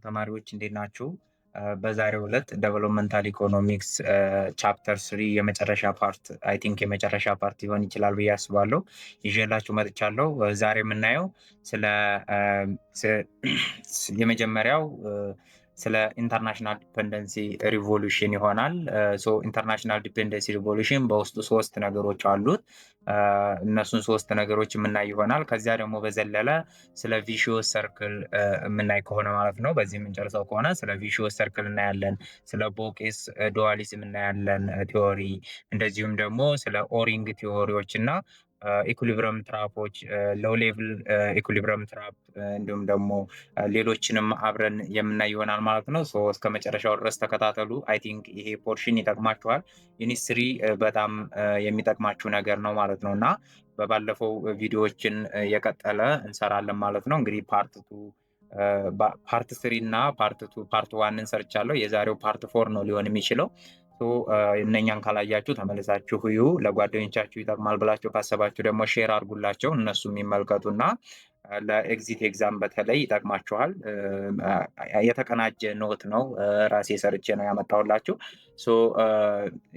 ተማሪዎች እንዴት ናችሁ? በዛሬው ዕለት ዴቨሎፕመንታል ኢኮኖሚክስ ቻፕተር 3 የመጨረሻ ፓርት አይ ቲንክ የመጨረሻ ፓርት ሊሆን ይችላል ብዬ አስባለሁ ይዤላችሁ መጥቻለሁ። ዛሬ የምናየው ስለ የመጀመሪያው ስለ ኢንተርናሽናል ዲፔንደንሲ ሪቮሉሽን ይሆናል። ኢንተርናሽናል ዲፔንደንሲ ሪቮሉሽን በውስጡ ሶስት ነገሮች አሉት። እነሱን ሶስት ነገሮች የምናይ ይሆናል። ከዚያ ደግሞ በዘለለ ስለ ቪሺየስ ሰርክል የምናይ ከሆነ ማለት ነው፣ በዚህ የምንጨርሰው ከሆነ ስለ ቪሺየስ ሰርክል እናያለን። ስለ ቦኬስ ዱዋሊዝም እናያለን ቲዎሪ፣ እንደዚሁም ደግሞ ስለ ኦሪንግ ቲዎሪዎች እና ኢኩሊብረም ትራፖች፣ ሎው ሌቭል ኢኩሊብረም ትራፕ እንዲሁም ደግሞ ሌሎችንም አብረን የምናይ ይሆናል ማለት ነው። እስከ መጨረሻው ድረስ ተከታተሉ። አይ ቲንክ ይሄ ፖርሽን ይጠቅማችኋል። ዩኒስትሪ በጣም የሚጠቅማችሁ ነገር ነው ማለት ነው እና በባለፈው ቪዲዮዎችን የቀጠለ እንሰራለን ማለት ነው። እንግዲህ ፓርት 3 እና ፓርት 1 ሰርቻለሁ። የዛሬው ፓርት 4 ነው ሊሆን የሚችለው። እነኛን ካላያችሁ ተመልሳችሁ እዩ። ለጓደኞቻችሁ ይጠቅማል ብላችሁ ካሰባችሁ ደግሞ ሼር አድርጉላቸው፣ እነሱ የሚመልከቱና ለኤግዚት ኤግዛም በተለይ ይጠቅማችኋል። የተቀናጀ ኖት ነው፣ ራሴ ሰርቼ ነው ያመጣሁላችሁ።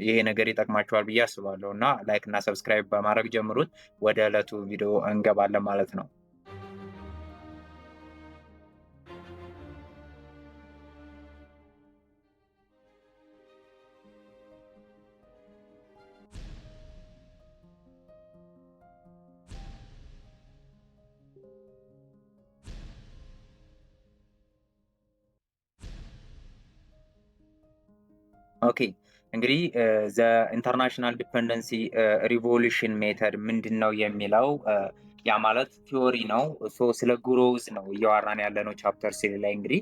ይሄ ነገር ይጠቅማችኋል ብዬ አስባለሁ እና ላይክ እና ሰብስክራይብ በማድረግ ጀምሩት። ወደ ዕለቱ ቪዲዮ እንገባለን ማለት ነው። ኦኬ እንግዲህ ዘ ኢንተርናሽናል ዲፔንደንሲ ሪቮሉሽን ሜተድ ምንድን ነው የሚለው ያ ማለት ቲዎሪ ነው። ስለ ግሮዝ ነው እያወራን ያለ ነው ቻፕተር 3 ላይ። እንግዲህ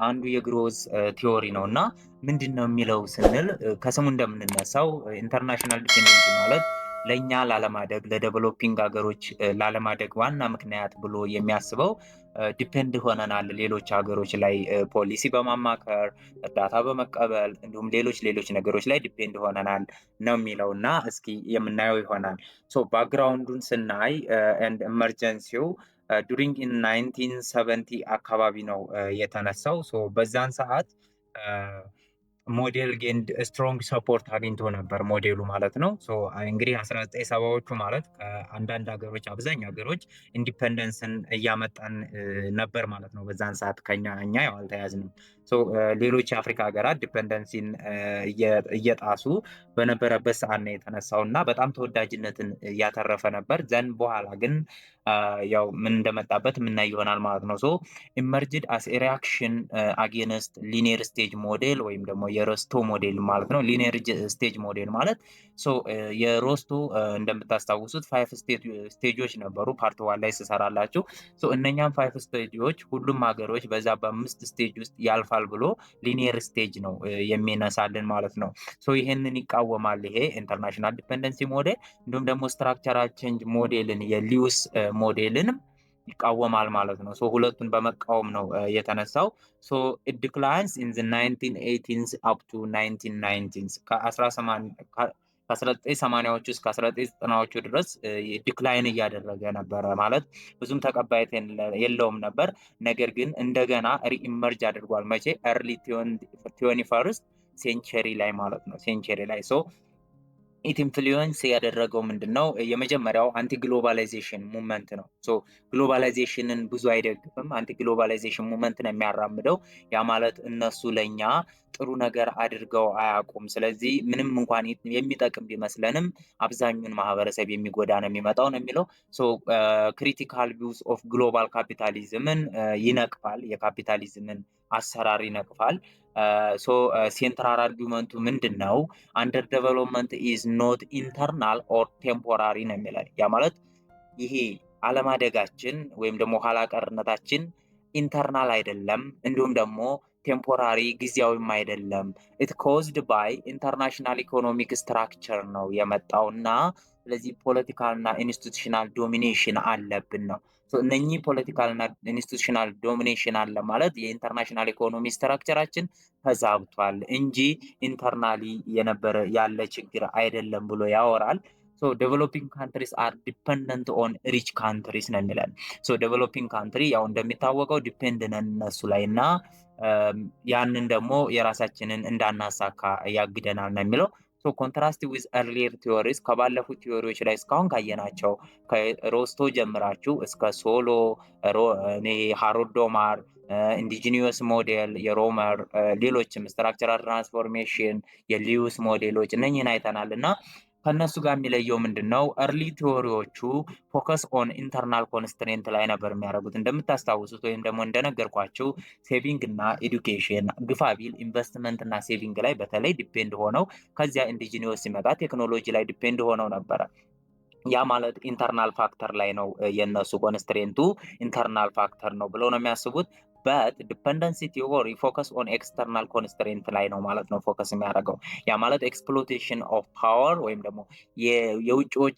አንዱ የግሮዝ ቲዎሪ ነው እና ምንድን ነው የሚለው ስንል ከስሙ እንደምንነሳው ኢንተርናሽናል ዲፔንደንሲ ማለት ለእኛ ላለማደግ ለዴቨሎፒንግ ሀገሮች ላለማደግ ዋና ምክንያት ብሎ የሚያስበው ዲፔንድ ሆነናል ሌሎች ሀገሮች ላይ ፖሊሲ በማማከር እርዳታ በመቀበል እንዲሁም ሌሎች ነገሮች ላይ ዲፔንድ ሆነናል ነው የሚለው እና እስኪ የምናየው ይሆናል። ባክግራውንዱን ስናይ ኤንድ ኢመርጀንሲው ዱሪንግ ኢን 1970 አካባቢ ነው የተነሳው። በዛን ሰዓት ሞዴል ጌንድ ስትሮንግ ሰፖርት አግኝቶ ነበር ሞዴሉ ማለት ነው። እንግዲህ 1970ዎቹ ማለት ከአንዳንድ ሀገሮች አብዛኛው ሀገሮች ኢንዲፐንደንስን እያመጣን ነበር ማለት ነው። በዛን ሰዓት እኛ ያው አልተያዝንም። ሌሎች የአፍሪካ ሀገራት ዲፐንደንሲን እየጣሱ በነበረበት ሰዓት ነው የተነሳው እና በጣም ተወዳጅነትን እያተረፈ ነበር። ዘን በኋላ ግን ያው ምን እንደመጣበት የምናይ ይሆናል ማለት ነው። ኢመርጅድ አስ ሪያክሽን አጌንስት ሊኒየር ስቴጅ ሞዴል ወይም ደግሞ የሮስቶ ሞዴል ማለት ነው። ሊኒየር ስቴጅ ሞዴል ማለት የሮስቶ እንደምታስታውሱት 5 ስቴጆች ነበሩ። ፓርት 1 ላይ ስሰራላችሁ እነኛም 5 ስቴጆች ሁሉም ሀገሮች በዛ በ5 ስቴጅ ውስጥ ያልፋል ብሎ ሊኒየር ስቴጅ ነው የሚነሳልን ማለት ነው። ይሄንን ይቃወማል ይሄ ኢንተርናሽናል ዲፔንደንሲ ሞዴል። እንዲሁም ደግሞ ስትራክቸራል ቼንጅ ሞዴልን የሊዩስ ሞዴልንም ይቃወማል ማለት ነው። ሁለቱን በመቃወም ነው የተነሳው። ኢት ዲክላይንስ ኢን ዘ 1980s አፕ ቱ 1990s ከ1980ዎቹ እስከ 1990ዎቹ ድረስ ዲክላይን እያደረገ ነበረ ማለት ብዙም ተቀባይነት የለውም ነበር። ነገር ግን እንደገና ሪኢመርጅ አድርጓል። መቼ? ኤርሊ 21st ሴንቸሪ ላይ ማለት ነው። ሴንቸሪ ላይ ኢት ኢንፍሉዌንስ ያደረገው ምንድነው? የመጀመሪያው አንቲ ግሎባላይዜሽን ሙቭመንት ነው። ግሎባላይዜሽንን ብዙ አይደግፍም። አንቲ ግሎባላይዜሽን ሙቭመንት ነው የሚያራምደው። ያ ማለት እነሱ ለኛ ጥሩ ነገር አድርገው አያውቁም። ስለዚህ ምንም እንኳን የሚጠቅም ቢመስለንም አብዛኛውን ማህበረሰብ የሚጎዳ ነው የሚመጣው ነው የሚለው። ክሪቲካል ቪውስ ኦፍ ግሎባል ካፒታሊዝምን ይነቅፋል። የካፒታሊዝምን አሰራር ይነቅፋል። ሴንትራል አርጊመንቱ ምንድን ነው? አንደር ዴቨሎፕመንት ኢዝ ኖት ኢንተርናል ኦር ቴምፖራሪ ነው የሚለው። ያ ማለት ይሄ አለማደጋችን ወይም ደግሞ ኋላ ቀርነታችን ኢንተርናል አይደለም፣ እንዲሁም ደግሞ ቴምፖራሪ ጊዜያዊም አይደለም። ኢት ኮዝድ ባይ ኢንተርናሽናል ኢኮኖሚክ ስትራክቸር ነው የመጣው እና ስለዚህ ፖለቲካል እና ኢንስቲቱሽናል ዶሚኔሽን አለብን ነው። እነኚህ ፖለቲካል እና ኢንስቲቱሽናል ዶሚኔሽን አለ ማለት የኢንተርናሽናል ኢኮኖሚ ስትራክቸራችን ተዛብቷል እንጂ ኢንተርናሊ ያለ ችግር አይደለም ብሎ ያወራል። ዴቨሎፒንግ ካንትሪስ አር ዲፐንደንት ኦን ሪች ካንትሪስ ነው የሚለን። ዴቨሎፒንግ ካንትሪ ያው እንደሚታወቀው ዲፔንድ ነን እነሱ ላይ እና ያንን ደግሞ የራሳችንን እንዳናሳካ ያግደናል ነው የሚለው። ሶ ኮንትራስት ዊዝ ኤርሊየር ቲዎሪስ ከባለፉት ቲዎሪዎች ላይ እስካሁን ካየናቸው ከሮስቶ ጀምራችሁ እስከ ሶሎ ሃሮዶማር ኢንዲጂኒየስ ሞዴል የሮመር ሌሎችም ስትራክቸራል ትራንስፎርሜሽን የሊዩስ ሞዴሎች እነኝህን አይተናል እና ከነሱ ጋር የሚለየው ምንድን ነው? እርሊ ቲዎሪዎቹ ፎከስ ኦን ኢንተርናል ኮንስትሬንት ላይ ነበር የሚያደርጉት። እንደምታስታውሱት ወይም ደግሞ እንደነገርኳችሁ ሴቪንግ እና ኤዱኬሽን ግፋቢል ኢንቨስትመንት እና ሴቪንግ ላይ በተለይ ዲፔንድ ሆነው ከዚያ ኢንዲጂኒየስ ሲመጣ ቴክኖሎጂ ላይ ዲፔንድ ሆነው ነበረ። ያ ማለት ኢንተርናል ፋክተር ላይ ነው የነሱ ኮንስትሬንቱ ኢንተርናል ፋክተር ነው ብለው ነው የሚያስቡት። በት ዲፐንደንሲ ቲዎሪ ፎከስ ኦን ኤክስተርናል ኮንስትሬንት ላይ ነው ማለት ነው ፎከስ የሚያደርገው። ያ ማለት ኤክስፕሎቴሽን ኦፍ ፓወር ወይም ደግሞ የውጭዎች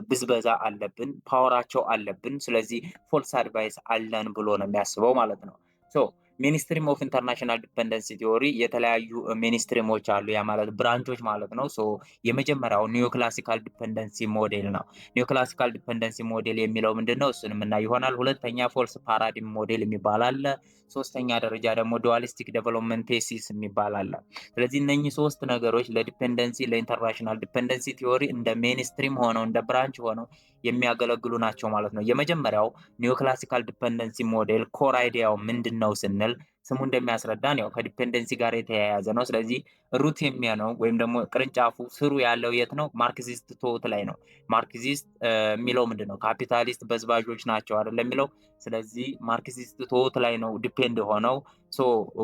ብዝበዛ አለብን፣ ፓወራቸው አለብን፣ ስለዚህ ፎልስ አድቫይስ አለን ብሎ ነው የሚያስበው ማለት ነው። ሶ ሚኒስትሪም ኦፍ ኢንተርናሽናል ዲፐንደንሲ ቲዎሪ የተለያዩ ሚኒስትሪሞች አሉ፣ ያ ማለት ብራንቾች ማለት ነው። ሶ የመጀመሪያው ኒዮክላሲካል ዲፐንደንሲ ሞዴል ነው። ኒዮክላሲካል ዲፐንደንሲ ሞዴል የሚለው ምንድን ነው? እሱን የምናይ ይሆናል። ሁለተኛ ፎልስ ፓራዲም ሞዴል የሚባል አለ። ሶስተኛ ደረጃ ደግሞ ዱዋሊስቲክ ዴቨሎፕመንት ቴሲስ የሚባል አለ። ስለዚህ እነኚህ ሶስት ነገሮች ለዲፐንደንሲ ለኢንተርናሽናል ዲፐንደንሲ ቲዎሪ እንደ ሜንስትሪም ሆነው እንደ ብራንች ሆነው የሚያገለግሉ ናቸው ማለት ነው። የመጀመሪያው ኒዮክላሲካል ዲፐንደንሲ ሞዴል ኮር አይዲያው ምንድን ነው ስንል ስሙ እንደሚያስረዳን ያው ከዲፔንደንሲ ጋር የተያያዘ ነው። ስለዚህ ሩት የሚሆነው ወይም ደግሞ ቅርንጫፉ ስሩ ያለው የት ነው? ማርክሲስት ቶት ላይ ነው። ማርክሲስት የሚለው ምንድን ነው? ካፒታሊስት በዝባዦች ናቸው አይደለም የሚለው። ስለዚህ ማርክሲስት ቶት ላይ ነው ዲፔንድ ሆነው። ሶ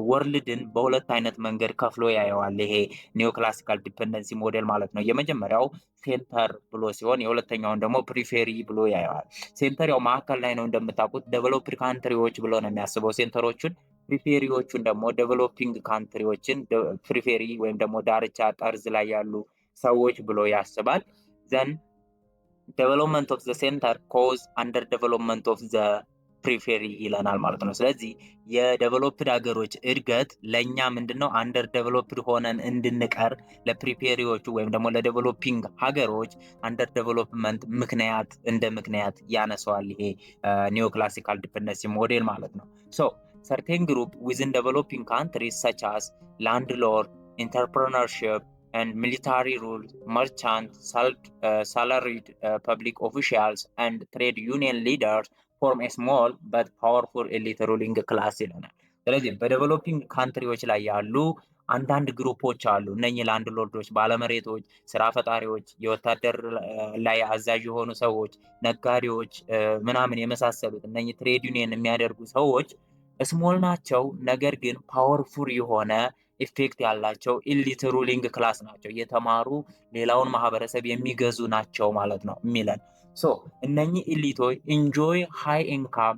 ወርልድን በሁለት አይነት መንገድ ከፍሎ ያየዋል ይሄ ኒዮክላሲካል ዲፔንደንሲ ሞዴል ማለት ነው። የመጀመሪያው ሴንተር ብሎ ሲሆን የሁለተኛውን ደግሞ ፕሪፌሪ ብሎ ያየዋል። ሴንተር ያው መካከል ላይ ነው እንደምታውቁት፣ ዴቨሎፕድ ካንትሪዎች ብሎ ነው የሚያስበው ሴንተሮቹን። ፕሪፌሪዎቹን ደግሞ ዴቨሎፒንግ ካንትሪዎችን ፕሪፌሪ ወይም ደግሞ ዳርቻ ጠርዝ ላይ ያሉ ሰዎች ብሎ ያስባል። ዘን ዴቨሎፕመንት ኦፍ ዘ ሴንተር ኮዝ አንደር ዴቨሎፕመንት ኦፍ ዘ ፕሪፌሪ ይለናል ማለት ነው። ስለዚህ የዴቨሎፕድ ሀገሮች እድገት ለእኛ ምንድነው አንደር ዴቨሎፕድ ሆነን እንድንቀር ለፕሪፌሪዎቹ ወይም ደግሞ ለዴቨሎፒንግ ሀገሮች አንደር ዴቨሎፕመንት ምክንያት እንደ ምክንያት ያነሰዋል ይሄ ኒዮክላሲካል ዲፔንደንሲ ሞዴል ማለት ነው። ሶ certain group within developing countries such as landlord, entrepreneurship, and military rule, merchant, salaried public officials, and trade union leaders form a small but powerful elite ruling class ይለናል። ስለዚህ በዴቨሎፒንግ ካንትሪዎች ላይ ያሉ አንዳንድ ግሩፖች አሉ። እነኚህ ላንድ ሎርዶች፣ ባለመሬቶች፣ ስራ ፈጣሪዎች፣ የወታደር ላይ አዛዥ የሆኑ ሰዎች፣ ነጋዴዎች ምናምን የመሳሰሉት እነኚህ ትሬድ ዩኒየን የሚያደርጉ ሰዎች ስሞል ናቸው፣ ነገር ግን ፓወርፉል የሆነ ኢፌክት ያላቸው ኢሊት ሩሊንግ ክላስ ናቸው። የተማሩ ሌላውን ማህበረሰብ የሚገዙ ናቸው ማለት ነው የሚለን። ሶ እነኚህ ኢሊቶች ኢንጆይ ሃይ ኢንካም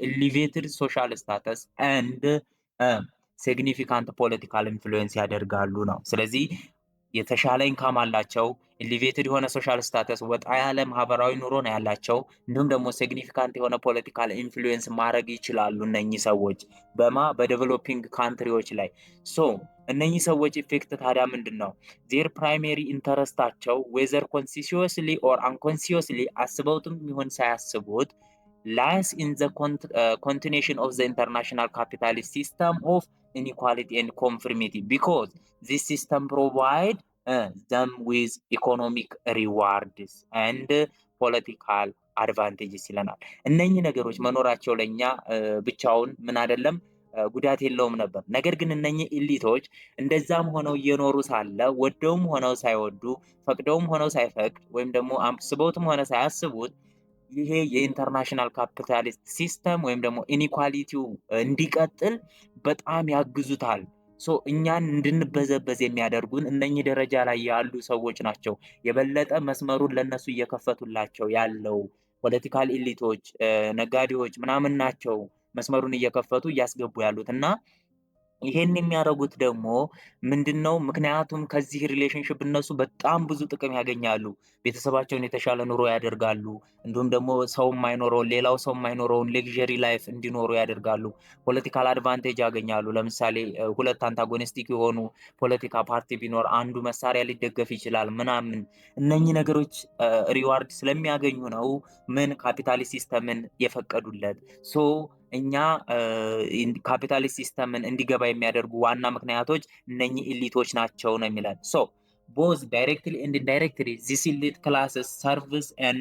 ኤሊቬትድ ሶሻል ስታተስ ኤንድ ሲግኒፊካንት ፖለቲካል ኢንፍሉዌንስ ያደርጋሉ ነው። ስለዚህ የተሻለ ኢንካም አላቸው፣ ኤሊቬትድ የሆነ ሶሻል ስታተስ ወጣ ያለ ማህበራዊ ኑሮ ነው ያላቸው፣ እንዲሁም ደግሞ ሲግኒፊካንት የሆነ ፖለቲካል ኢንፍሉዌንስ ማድረግ ይችላሉ እነኚህ ሰዎች በዴቨሎፒንግ ካንትሪዎች ላይ። ሶ እነኚህ ሰዎች ኢፌክት ታዲያ ምንድን ነው? ዜር ፕራይሜሪ ኢንተረስታቸው ዌዘር ኮንሲሽየስሊ ኦር አንኮንሲየስሊ አስበውትም ይሁን ሳያስቡት lies in the continuation of the international capitalist system of inequality and conformity because this system provide them with economic rewards and political advantages ይለናል። እነኚህ ነገሮች መኖራቸው ለኛ ብቻውን ምን አይደለም ጉዳት የለውም ነበር። ነገር ግን እነኚህ ኢሊቶች እንደዛም ሆነው እየኖሩ ሳለ ወደውም ሆነው ሳይወዱ ፈቅደውም ሆነው ሳይፈቅድ ወይም ደግሞ አስበውትም ሆነ ሳያስቡት ይሄ የኢንተርናሽናል ካፒታሊስት ሲስተም ወይም ደግሞ ኢኒኳሊቲው እንዲቀጥል በጣም ያግዙታል። ሶ እኛን እንድንበዘበዝ የሚያደርጉን እነኚህ ደረጃ ላይ ያሉ ሰዎች ናቸው። የበለጠ መስመሩን ለነሱ እየከፈቱላቸው ያለው ፖለቲካል ኢሊቶች፣ ነጋዴዎች ምናምን ናቸው መስመሩን እየከፈቱ እያስገቡ ያሉት እና ይሄን የሚያደርጉት ደግሞ ምንድነው? ምክንያቱም ከዚህ ሪሌሽንሽፕ እነሱ በጣም ብዙ ጥቅም ያገኛሉ። ቤተሰባቸውን የተሻለ ኑሮ ያደርጋሉ። እንዲሁም ደግሞ ሰው የማይኖረውን ሌላው ሰው የማይኖረውን ሌክዠሪ ላይፍ እንዲኖሩ ያደርጋሉ። ፖለቲካል አድቫንቴጅ ያገኛሉ። ለምሳሌ ሁለት አንታጎኒስቲክ የሆኑ ፖለቲካ ፓርቲ ቢኖር አንዱ መሳሪያ ሊደገፍ ይችላል ምናምን። እነኚህ ነገሮች ሪዋርድ ስለሚያገኙ ነው ምን ካፒታሊስት ሲስተምን የፈቀዱለት። ሶ እኛ ካፒታሊስት ሲስተምን እንዲገባ የሚያደርጉ ዋና ምክንያቶች እነኚህ ኢሊቶች ናቸው ነው የሚለን። ሶ both directly and indirectly this elite classes serves and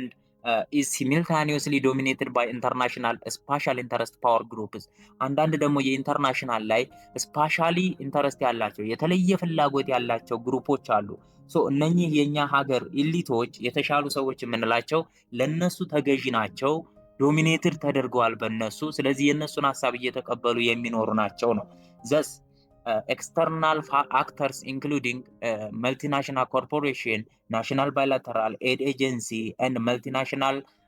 is simultaneously dominated by international special interest power groups። አንዳንድ ደግሞ የኢንተርናሽናል ላይ ስፓሻሊ ኢንተረስት ያላቸው የተለየ ፍላጎት ያላቸው ግሩፖች አሉ። ሶ እነኚህ የኛ ሀገር ኢሊቶች የተሻሉ ሰዎች የምንላቸው ለነሱ ተገዢ ናቸው፣ ዶሚኔትድ ተደርገዋል በነሱ። ስለዚህ የነሱን ሀሳብ እየተቀበሉ የሚኖሩ ናቸው ነው። ዘስ external actors including multinational corporation, national bilateral aid agency, and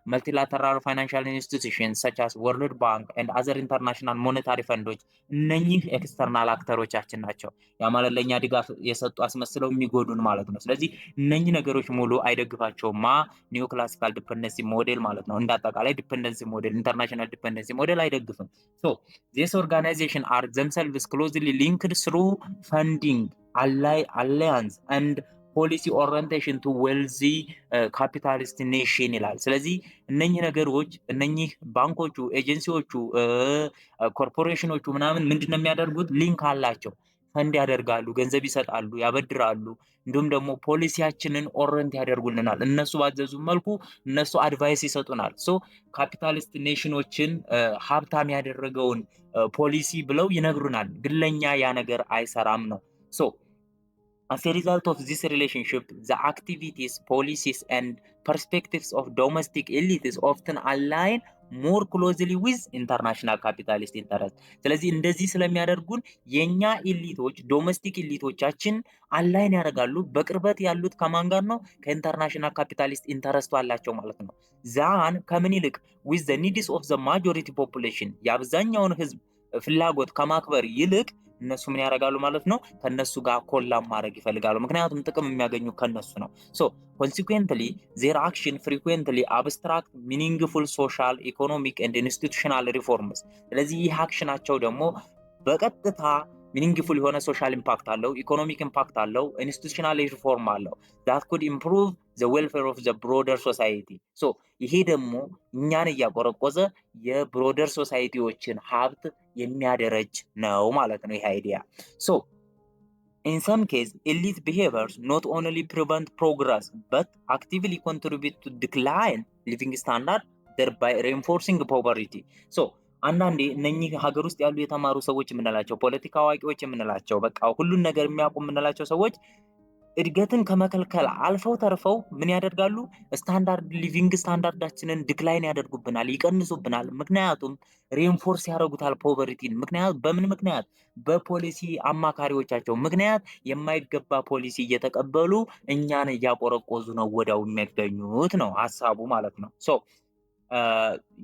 multilateral financial institutions such as World Bank and other international monetary funds እነኚህ ኤክስተርናል አክተሮቻችን ናቸው። ያ ማለት ለእኛ ድጋፍ የሰጡ አስመስለው የሚጎዱን ማለት ነው። ስለዚህ እነኚህ ነገሮች ሙሉ አይደግፋቸውም ኒዮ ክላሲካል ዲፔንደንሲ ሞዴል ማለት ነው። እንዳጠቃላይ ዲፔንደንሲ ሞዴል ኢንተርናሽናል ዲፔንደንሲ ሞዴል አይደግፍም። ሶ ዚስ ኦርጋናይዜሽን አር ዘምሰልቭስ ክሎዝሊ ሊንክድ ስሩ ፈንዲንግ አላያንስ አንድ ፖሊሲ ኦሪየንቴሽን ቱ ዌልዚ ካፒታሊስት ኔሽን ይላል። ስለዚህ እነኚህ ነገሮች እነኚህ ባንኮቹ፣ ኤጀንሲዎቹ፣ ኮርፖሬሽኖቹ ምናምን ምንድነው የሚያደርጉት? ሊንክ አላቸው። ፈንድ ያደርጋሉ፣ ገንዘብ ይሰጣሉ፣ ያበድራሉ። እንዲሁም ደግሞ ፖሊሲያችንን ኦሪየንት ያደርጉልናል። እነሱ ባዘዙ መልኩ እነሱ አድቫይስ ይሰጡናል። ሶ ካፒታሊስት ኔሽኖችን ሀብታም ያደረገውን ፖሊሲ ብለው ይነግሩናል። ግን ለኛ ያ ነገር አይሰራም ነው። ሶ as a result of this relationship, the activities, policies, and perspectives of domestic elites often align more closely with international capitalist interest። ስለዚህ እንደዚህ ስለሚያደርጉን የኛ ኢሊቶች ዶሜስቲክ ኢሊቶቻችን አላይን ያደርጋሉ። በቅርበት ያሉት ከማን ጋር ነው? ከኢንተርናሽናል ካፒታሊስት ኢንተረስቱ አላቸው ማለት ነው። ዛን ከምን ይልቅ with the needs of the majority population የአብዛኛውን ህዝብ ፍላጎት ከማክበር ይልቅ እነሱ ምን ያደርጋሉ ማለት ነው? ከነሱ ጋር ኮላብ ማድረግ ይፈልጋሉ። ምክንያቱም ጥቅም የሚያገኙ ከነሱ ነው። ሶ consequently their action frequently abstract meaningful social economic and institutional reforms። ስለዚህ ይህ አክሽናቸው ደግሞ በቀጥታ ሚኒንግፉል የሆነ ሶሻል ኢምፓክት አለው፣ ኢኮኖሚክ ኢምፓክት አለው፣ ኢንስቲቱሽናል ሪፎርም አለው that could improve the welfare of the broader society። ሶ ይሄ ደግሞ እኛን እያቆረቆዘ የብሮደር ሶሳይቲዎችን ሀብት የሚያደረጅ ነው ማለት ነው ይሄ አይዲያ። ሶ in some case elite behaviors not only prevent progress but actively contribute to decline living standard thereby reinforcing poverty። ሶ አንዳንዴ እነኚህ ሀገር ውስጥ ያሉ የተማሩ ሰዎች የምንላቸው ፖለቲካ አዋቂዎች የምንላቸው በቃ ሁሉን ነገር የሚያውቁ የምንላቸው ሰዎች እድገትን ከመከልከል አልፈው ተርፈው ምን ያደርጋሉ? ስታንዳርድ ሊቪንግ ስታንዳርዳችንን ዲክላይን ያደርጉብናል፣ ይቀንሱብናል። ምክንያቱም ሬንፎርስ ያደርጉታል ፖቨርቲን። በምን ምክንያት? በፖሊሲ አማካሪዎቻቸው ምክንያት የማይገባ ፖሊሲ እየተቀበሉ እኛን እያቆረቆዙ ነው ወዲያው የሚያገኙት ነው ሀሳቡ ማለት ነው። ሶ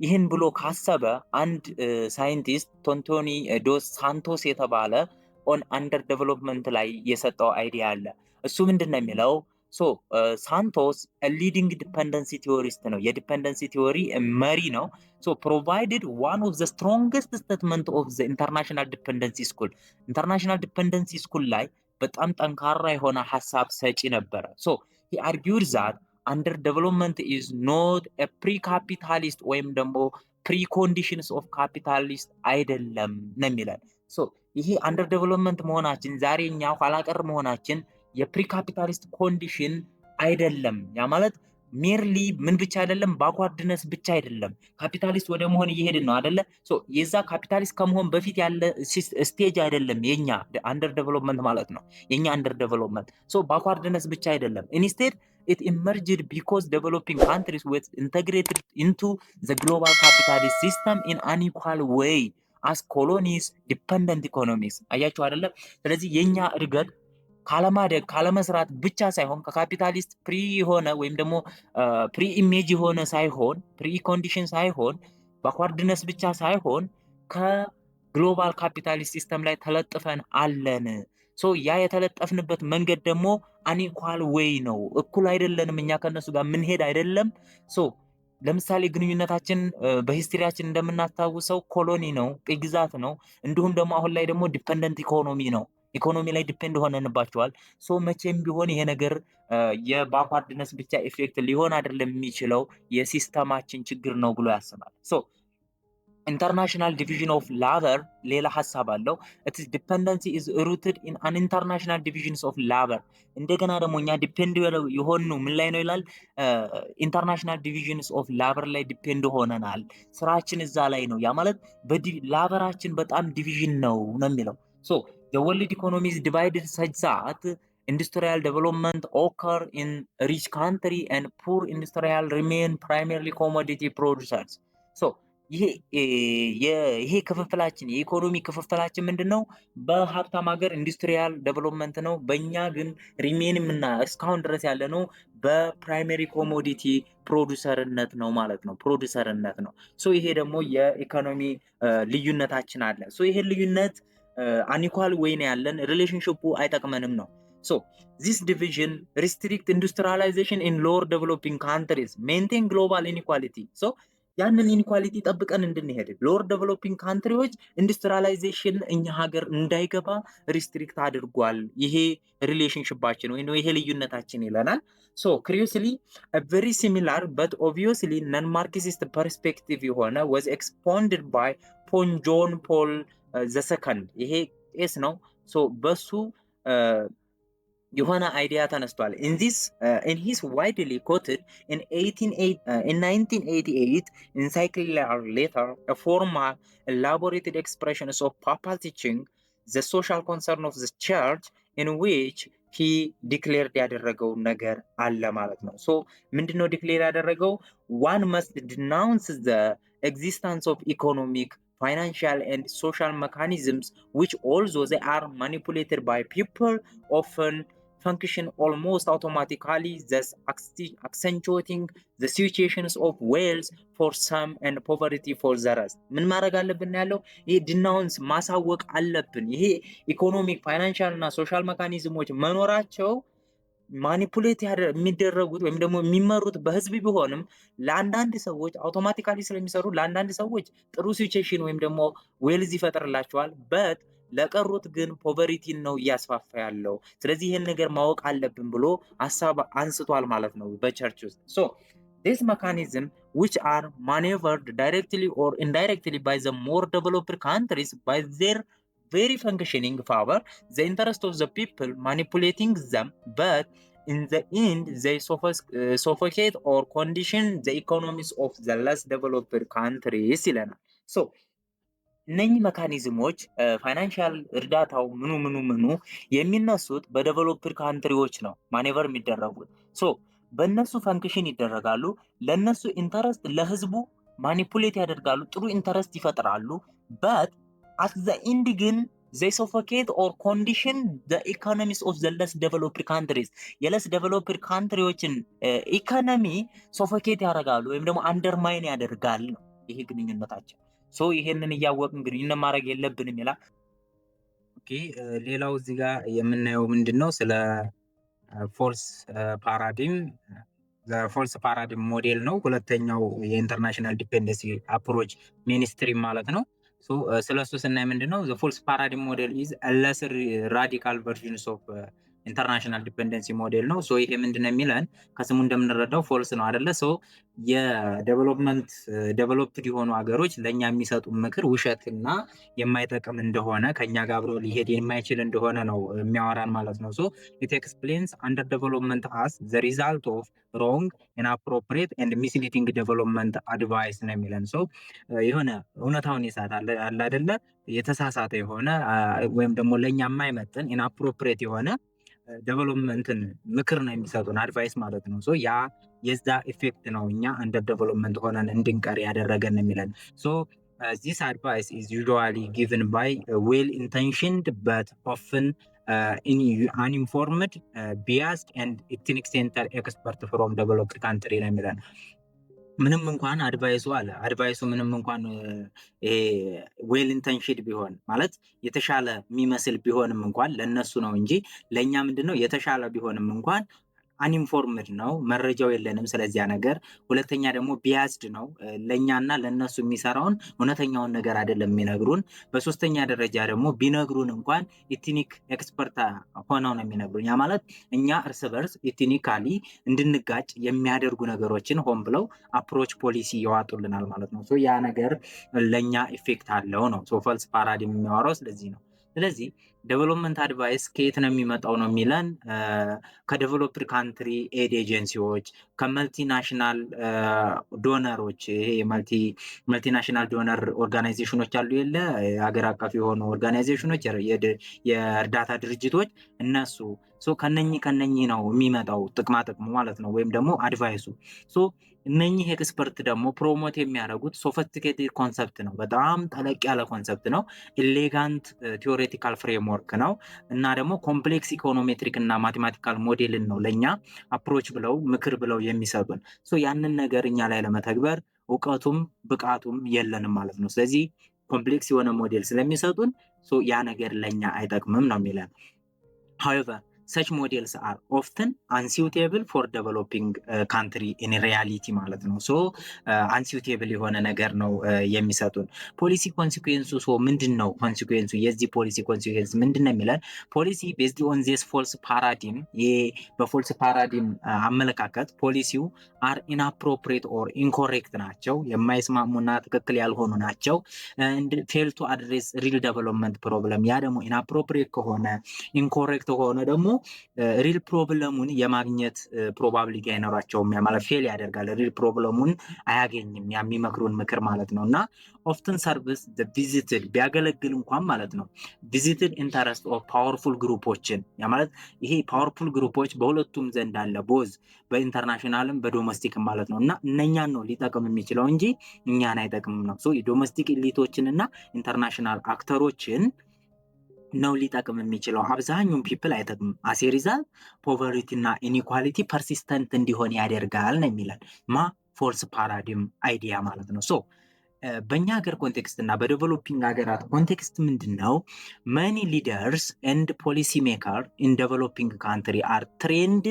ይህን ብሎ ካሰበ አንድ ሳይንቲስት ቶንቶኒ ዶስ ሳንቶስ የተባለ ኦን አንደር ዴቨሎፕመንት ላይ የሰጠው አይዲያ አለ። እሱ ምንድን ነው የሚለው? ሳንቶስ ሊዲንግ ዲፐንደንሲ ቲዎሪስት ነው፣ የዲፐንደንሲ ቲዎሪ መሪ ነው። ፕሮቫይድድ ዋን ኦፍ ዘ ስትሮንገስት ስቴትመንት ኦፍ ዘ ኢንተርናሽናል ዲፐንደንሲ ስኩል። ኢንተርናሽናል ዲፐንደንሲ ስኩል ላይ በጣም ጠንካራ የሆነ ሀሳብ ሰጪ ነበረ። ሂ አርጊውድ ዛት አንደር ዴቨሎፕመንት ኢዝ ኖት ፕሪ ካፒታሊስት ወይም ደግሞ ፕሪ ኮንዲሽንስ ኦፍ ካፒታሊስት አይደለም ነው የሚለን። ይሄ አንደር ዴቨሎፕመንት መሆናችን ዛሬ እኛ ኋላቀር መሆናችን የፕሪ ካፒታሊስት ኮንዲሽን አይደለም። ያ ማለት ሜርሊ ምን ብቻ አይደለም፣ ባክዋርድነስ ብቻ አይደለም፣ ካፒታሊስት ወደ መሆን እየሄድን ነው አይደለ? የዛ ካፒታሊስት ከመሆን በፊት ያለ ስቴጅ አይደለም የኛ አንደር ዴቨሎፕመንት ማለት ነው። የኛ አንደር ዴቨሎፕመንት ባክዋርድነስ ብቻ አይደለም። ኢንስቴድ it emerged because developing countries were integrated into the global capitalist system in unequal way as colonies dependent economies። አያችሁ አይደለ? ስለዚህ የኛ እድገት ካለማደግ ካለመስራት ብቻ ሳይሆን ከካፒታሊስት ፕሪ የሆነ ወይም ደግሞ ፕሪ ኢሜጅ የሆነ ሳይሆን ፕሪ ኮንዲሽን ሳይሆን ባክዋርድነስ ብቻ ሳይሆን ከግሎባል ካፒታሊስት ሲስተም ላይ ተለጥፈን አለን። ያ የተለጠፍንበት መንገድ ደግሞ አንኢኳል ዌይ ነው። እኩል አይደለንም። እኛ ከነሱ ጋር ምንሄድ አይደለም። ለምሳሌ ግንኙነታችን በሂስትሪያችን እንደምናስታውሰው ኮሎኒ ነው፣ ቅኝ ግዛት ነው። እንዲሁም ደግሞ አሁን ላይ ደግሞ ዲፔንደንት ኢኮኖሚ ነው። ኢኮኖሚ ላይ ዲፔንድ ሆነንባቸዋል። መቼም ቢሆን ይሄ ነገር የባክዋርድነስ ብቻ ኢፌክት ሊሆን አይደለም የሚችለው የሲስተማችን ችግር ነው ብሎ ያስባል። ኢንተርናሽናል ዲቪዥን ኦፍ ላበር ሌላ ሀሳብ አለው። ኢትስ ዲፔንደንሲ ኢዝ ሩትድ ኢን አን ኢንተርናሽናል ዲቪዥንስ ኦፍ ላበር። እንደገና ደግሞ እኛ ዲፔንድ የሆኑ ምን ላይ ነው ይላል? ኢንተርናሽናል ዲቪዥንስ ኦፍ ላበር ላይ ዲፔንድ ሆነናል። ስራችን እዛ ላይ ነው። ያ ማለት ላበራችን በጣም ዲቪዥን ነው የሚለው። ሶ ዘ ወርልድ ኢኮኖሚ ኢዝ ዲቫይድድ ሰች ዛት ኢንዱስትሪያል ዴቨሎፕመንት ኦከር ኢን ሪች ካንትሪ ኤንድ ፑር ኢንዱስትሪያል ሪሜን ፕራይመሪሊ ኮሞዲቲ ፕሮዲውሰርስ። ሶ ይሄ ክፍፍላችን የኢኮኖሚ ክፍፍላችን ምንድን ነው? በሀብታም ሀገር ኢንዱስትሪያል ዴቨሎፕመንት ነው። በእኛ ግን ሪሜን እና እስካሁን ድረስ ያለ ነው በፕራይመሪ ኮሞዲቲ ፕሮዲሰርነት ነው ማለት ነው። ፕሮዲሰርነት ነው። ሶ ይሄ ደግሞ የኢኮኖሚ ልዩነታችን አለ። ሶ ይሄ ልዩነት አንኢኳል ወይ ነው ያለን፣ ሪሌሽንሽፑ አይጠቅመንም ነው። ሶ ዚስ ዲቪዥን ሪስትሪክት ኢንዱስትሪያላይዜሽን ኢን ሎወር ዴቨሎፒንግ ካንትሪስ ሜንቴን ግሎባል ኢኒኳሊቲ። ሶ ያንን ኢኒኳሊቲ ጠብቀን እንድንሄድ ሎወር ዴቨሎፒንግ ካንትሪዎች ኢንዱስትሪያላይዜሽን እኛ ሀገር እንዳይገባ ሪስትሪክት አድርጓል። ይሄ ሪሌሽንሽፓችን ወይ ይሄ ልዩነታችን ይለናል። ሶ ክሪዮስሊ ቨሪ ሲሚላር በት ኦብቪየስሊ ነን ማርክሲስት ፐርስፔክቲቭ የሆነ was expounded by ጆን ፖል ዘ ሰከንድ። ይሄ ቄስ ነው። ሶ በሱ የሆነ አይዲያ ተነስቷል። in his widely quoted in 1988 encyclical letter, a formal elaborated expressions of papal teaching, the social concern of the church, in which he declared ያደረገው ነገር አለ ማለት ነው። ሶ ምንድነው ዲክሌር ያደረገው? one must denounce the existence of economic, financial and social mechanisms which, although they are manipulated by people, often function almost automatically, thus accentuating the situations of wealth for some and poverty for the rest. ምን ማድረግ አለብን ያለው? ይሄ ዲናውንስ ማሳወቅ አለብን። ይሄ ኢኮኖሚክ፣ ፋይናንሻል እና ሶሻል ሜካኒዝሞች መኖራቸው ማኒፑሌት የሚደረጉት ወይም ደግሞ የሚመሩት በህዝብ ቢሆንም ለአንዳንድ ሰዎች አውቶማቲካሊ ስለሚሰሩ ለአንዳንድ ሰዎች ጥሩ ሲቹዌሽን ወይም ደግሞ ዌልዝ ይፈጥርላቸዋል። በት ለቀሩት ግን ፖቨሪቲን ነው እያስፋፋ ያለው። ስለዚህ ይህን ነገር ማወቅ አለብን ብሎ ሀሳብ አንስቷል ማለት ነው በቸርች ውስጥ። ሶ this mechanism which are maneuvered directly or indirectly by the more developed countries by their very functioning favor the interest of the people manipulating them, but in the end they suffocate or condition the economies of the less developed countries ይለናል። ሶ እነኚህ መካኒዝሞች ፋይናንሻል እርዳታው ምኑ የሚነሱት በዴቨሎፕድ ካንትሪዎች ነው ማኔቨር የሚደረጉት። ሶ በእነሱ ፈንክሽን ይደረጋሉ። ለእነሱ ኢንተረስት ለህዝቡ ማኒፑሌት ያደርጋሉ። ጥሩ ኢንተረስት ይፈጥራሉ። በት አት ዘ ኢንድ ግን they suffocate or condition the economies of the less developed countries የለስ ዴቨሎፕድ ካንትሪዎችን ኢኮኖሚ ሶፎኬት ያደርጋሉ ወይም ደግሞ አንደርማይን ያደርጋል ነው ይሄ ግንኙነታቸው። ሶ ይሄንን እያወቅን ግንኙነት ማድረግ የለብንም ይላል። ኦኬ ሌላው እዚህ ጋር የምናየው ምንድነው? ስለ ፎልስ ፓራዲም ፎልስ ፓራዲም ሞዴል ነው። ሁለተኛው የኢንተርናሽናል ዲፔንደንሲ አፕሮች ሚኒስትሪ ማለት ነው። ሶ ስለሱ ስናይ ምንድነው? ዘ ፎልስ ፓራዲም ሞዴል ኢዝ ለስ ራዲካል ቨርዥንስ ኦፍ ኢንተርናሽናል ዲፔንደንሲ ሞዴል ነው። ሶ ይሄ ምንድነው የሚለን ከስሙ እንደምንረዳው ፎልስ ነው አይደለ? ሶ የዴቨሎፕድ የሆኑ ሀገሮች ለኛ የሚሰጡ ምክር ውሸትና የማይጠቅም እንደሆነ ከኛ ጋር አብሮ ሊሄድ የማይችል እንደሆነ ነው የሚያወራን ማለት ነው። ሶ ኢት ኤክስፕሌንስ አንደር ዴቨሎፕመንት አስ ዘ ሪዛልት ኦፍ ሮንግ ኢንአፕሮፕሪየት ኤንድ ሚስሊዲንግ ዴቨሎፕመንት አድቫይስ ነው የሚለን። ሶ የሆነ እውነታውን ይሳታል አለ አይደለ? የተሳሳተ የሆነ ወይም ደግሞ ለኛ የማይመጥን ኢንአፕሮፕሪየት የሆነ ዴቨሎፕመንትን ምክር ነው የሚሰጡን አድቫይስ ማለት ነው። ሶ ያ የዛ ኢፌክት ነው እኛ እንደ ዴቨሎፕመንት ሆነን እንድንቀር ያደረገን የሚለን። ሶ this advice is usually given by well intentioned but often uninformed, biased and ethnic center expert from developed country ነው የሚለን። ምንም እንኳን አድቫይሱ ምንም እንኳን ዌል ኢንተንሽድ ቢሆን ማለት የተሻለ የሚመስል ቢሆንም እንኳን ለነሱ ነው እንጂ ለኛ ምንድነው የተሻለ ቢሆንም እንኳን አንኢንፎርምድ ነው፣ መረጃው የለንም ስለዚያ ነገር። ሁለተኛ ደግሞ ቢያዝድ ነው፣ ለእኛና ለእነሱ የሚሰራውን እውነተኛውን ነገር አይደለም የሚነግሩን። በሶስተኛ ደረጃ ደግሞ ቢነግሩን እንኳን ኢትኒክ ኤክስፐርት ሆነው ነው የሚነግሩን። ያ ማለት እኛ እርስ በርስ ኢትኒካሊ እንድንጋጭ የሚያደርጉ ነገሮችን ሆን ብለው አፕሮች ፖሊሲ ይዋጡልናል ማለት ነው። ያ ነገር ለእኛ ኢፌክት አለው ነው። ፈልስ ፓራዲም የሚያወራው ስለዚህ ነው። ስለዚህ ዴቨሎፕመንት አድቫይስ ከየት ነው የሚመጣው ነው የሚለን ከዴቨሎፕድ ካንትሪ ኤድ ኤጀንሲዎች፣ ከመልቲናሽናል ዶነሮች። ይሄ መልቲናሽናል ዶነር ኦርጋናይዜሽኖች አሉ የለ ሀገር አቀፍ የሆኑ ኦርጋናይዜሽኖች፣ የእርዳታ ድርጅቶች፣ እነሱ ከነኚህ ነው የሚመጣው ጥቅማ ጥቅሙ ማለት ነው፣ ወይም ደግሞ አድቫይሱ። እነኚህ ኤክስፐርት ደግሞ ፕሮሞት የሚያደርጉት ሶፊስቲኬትድ ኮንሰፕት ነው፣ በጣም ጠለቅ ያለ ኮንሰፕት ነው፣ ኤሌጋንት ቲዎሬቲካል ፍሬምወርክ ነው እና ደግሞ ኮምፕሌክስ ኢኮኖሜትሪክ እና ማቴማቲካል ሞዴልን ነው ለእኛ አፕሮች ብለው ምክር ብለው የሚሰጡን። ያንን ነገር እኛ ላይ ለመተግበር እውቀቱም ብቃቱም የለንም ማለት ነው። ስለዚህ ኮምፕሌክስ የሆነ ሞዴል ስለሚሰጡን ያ ነገር ለእኛ አይጠቅምም ነው የሚለን። however such models are often unsuitable for developing country in reality ማለት ነው። unsuitable የሆነ ነገር ነው የሚሰጡን። ፖሊሲ ኮንሲኩዌንሱ ምንድን ነው? ኮንሲኩዌንሱ የዚህ ፖሊሲ ኮንሲኩዌንስ ምንድን ነው የሚለን ፖሊሲ ቤዝድ ኦን ዚስ ፎልስ ፓራዲም፣ በፎልስ ፓራዲም አመለካከት ፖሊሲው አር ኢንአፕሮፕሪየት ኦር ኢንኮሬክት ናቸው፣ የማይስማሙና ትክክል ያልሆኑ ናቸው። ፌል ቱ አድሬስ ሪል ዴቨሎፕመንት ፕሮብለም። ያ ደግሞ ኢንአፕሮፕሪየት ከሆነ ኢንኮሬክት ከሆነ ደግሞ ሪል ፕሮብለሙን የማግኘት ፕሮባቢሊቲ አይኖራቸውም። ማለት ፌል ያደርጋል፣ ሪል ፕሮብለሙን አያገኝም የሚመክሩን ምክር ማለት ነው። እና ኦፍተን ሰርቪስ ቪዚትድ ቢያገለግል እንኳን ማለት ነው ቪዚትድ ኢንተረስት ኦፍ ፓወርፉል ግሩፖችን፣ ማለት ይሄ ፓወርፉል ግሩፖች በሁለቱም ዘንድ አለ፣ ቦዝ በኢንተርናሽናልም በዶሜስቲክም ማለት ነው። እና እነኛን ነው ሊጠቅም የሚችለው እንጂ እኛን አይጠቅምም ነው። የዶሜስቲክ ኢሊቶችን እና ኢንተርናሽናል አክተሮችን ነው ሊጠቅም የሚችለው፣ አብዛኛውን ፒፕል አይጠቅምም። አሴ ሪዛልት ፖቨርቲ እና ኢኒኳሊቲ ፐርሲስተንት እንዲሆን ያደርጋል ነው የሚለን ፎልስ ፓራዲም አይዲያ ማለት ነው። በእኛ ሀገር ኮንቴክስት እና በዴቨሎፒንግ ሀገራት ኮንቴክስት ምንድን ነው መኒ ሊደርስ ኤንድ ፖሊሲ ሜከር ኢን ዴቨሎፒንግ ካንትሪ አር ትሬንድ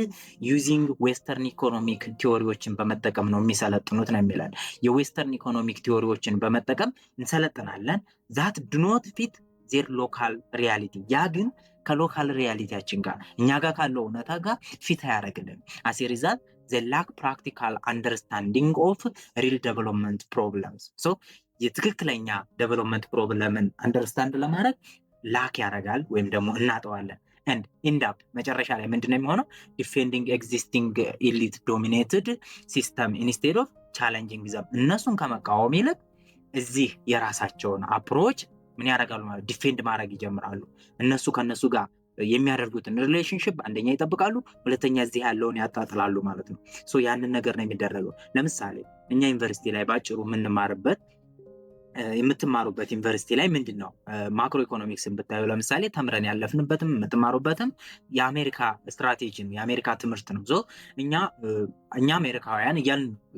ዩዚንግ ዌስተርን ኢኮኖሚክ ቲዎሪዎችን በመጠቀም ነው የሚሰለጥኑት ነው የሚለን። የዌስተርን ኢኮኖሚክ ቲዎሪዎችን በመጠቀም እንሰለጥናለን ዛት ድኖት ፊት ዜር ሎካል ሪያሊቲ። ያ ግን ከሎካል ሪያሊቲያችን ጋር እኛ ጋር ካለው እውነታ ጋር ፊት አያደርግልን። አሴ ሪዛልት ዘ ላክ ፕራክቲካል አንደርስታንዲንግ ኦፍ ሪል ዴቨሎፕመንት ፕሮብለምስ። የትክክለኛ ዴቨሎፕመንት ፕሮብለምን አንደርስታንድ ለማድረግ ላክ ያደርጋል ወይም ደግሞ እናጠዋለን። and end up መጨረሻ ላይ ምንድነው የሚሆነው defending existing elite dominated system instead of challenging them። እነሱን ከመቃወም ይልቅ እዚህ የራሳቸውን አፕሮች ምን ያደርጋሉ ማለት ዲፌንድ ማድረግ ይጀምራሉ። እነሱ ከነሱ ጋር የሚያደርጉትን ሪሌሽንሽፕ አንደኛ ይጠብቃሉ፣ ሁለተኛ እዚህ ያለውን ያጣጥላሉ ማለት ነው። ያንን ነገር ነው የሚደረገው። ለምሳሌ እኛ ዩኒቨርሲቲ ላይ ባጭሩ የምትማሩበት ዩኒቨርሲቲ ላይ ምንድን ነው ማክሮ ኢኮኖሚክስን ብታዩ ለምሳሌ ተምረን ያለፍንበትም የምትማሩበትም የአሜሪካ ስትራቴጂ ነው፣ የአሜሪካ ትምህርት ነው። እኛ አሜሪካውያን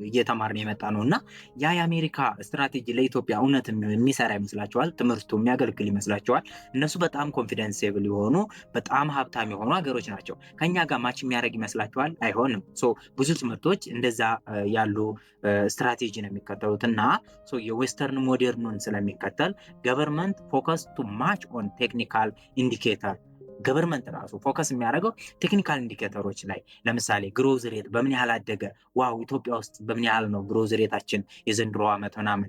እየተማርን የመጣ ነው እና ያ የአሜሪካ ስትራቴጂ ለኢትዮጵያ እውነት የሚሰራ ይመስላችኋል? ትምህርቱ የሚያገለግል ይመስላችኋል? እነሱ በጣም ኮንፊደንስብል የሆኑ በጣም ሀብታም የሆኑ ሀገሮች ናቸው። ከኛ ጋር ማች የሚያደርግ ይመስላችኋል? አይሆንም። ብዙ ትምህርቶች እንደዛ ያሉ ስትራቴጂ ነው የሚከተሉት እና የዌስተርን ሞዴርኑን ስለሚከተል ገቨርንመንት ፎከስ ቱ ማች ኦን ቴክኒካል ኢንዲኬተር። ገቨርንመንት ራሱ ፎከስ የሚያደርገው ቴክኒካል ኢንዲኬተሮች ላይ ለምሳሌ ግሮዝ ሬት በምን ያህል አደገ፣ ዋው ኢትዮጵያ ውስጥ በምን ያህል ነው ግሮዝ ሬታችን የዘንድሮ ዓመት ምናምን፣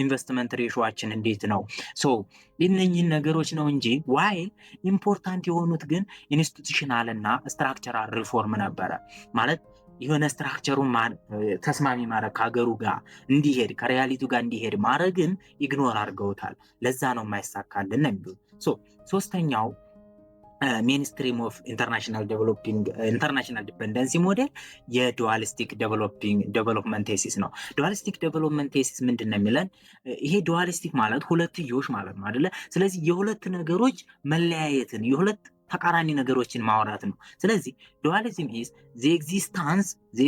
ኢንቨስትመንት ሬሾዋችን እንዴት ነው። እነኚህን ነገሮች ነው እንጂ ዋይል ኢምፖርታንት የሆኑት ግን ኢንስቲቱሽናል እና ስትራክቸራል ሪፎርም ነበረ። ማለት የሆነ ስትራክቸሩን ተስማሚ ማድረግ ከሀገሩ ጋር እንዲሄድ ከሪያሊቲው ጋር እንዲሄድ ማድረግን ኢግኖር አድርገውታል። ለዛ ነው የማይሳካልን ነው የሚሉት። ሶስተኛው ሜንስትሪም ኦፍ ኢንተርናሽናል ዲፔንደንሲ ሞዴል የዱዋሊስቲክ ዴቨሎፕመንት ቴሲስ ነው። ዱዋሊስቲክ ዴቨሎፕመንት ቴሲስ ምንድን ነው የሚለን? ይሄ ዱዋሊስቲክ ማለት ሁለትዮሽ ማለት ነው አይደለ? ስለዚህ የሁለት ነገሮች መለያየትን የሁለት ተቃራኒ ነገሮችን ማውራት ነው። ስለዚህ ዱዋሊዝም ኢዝ ዘ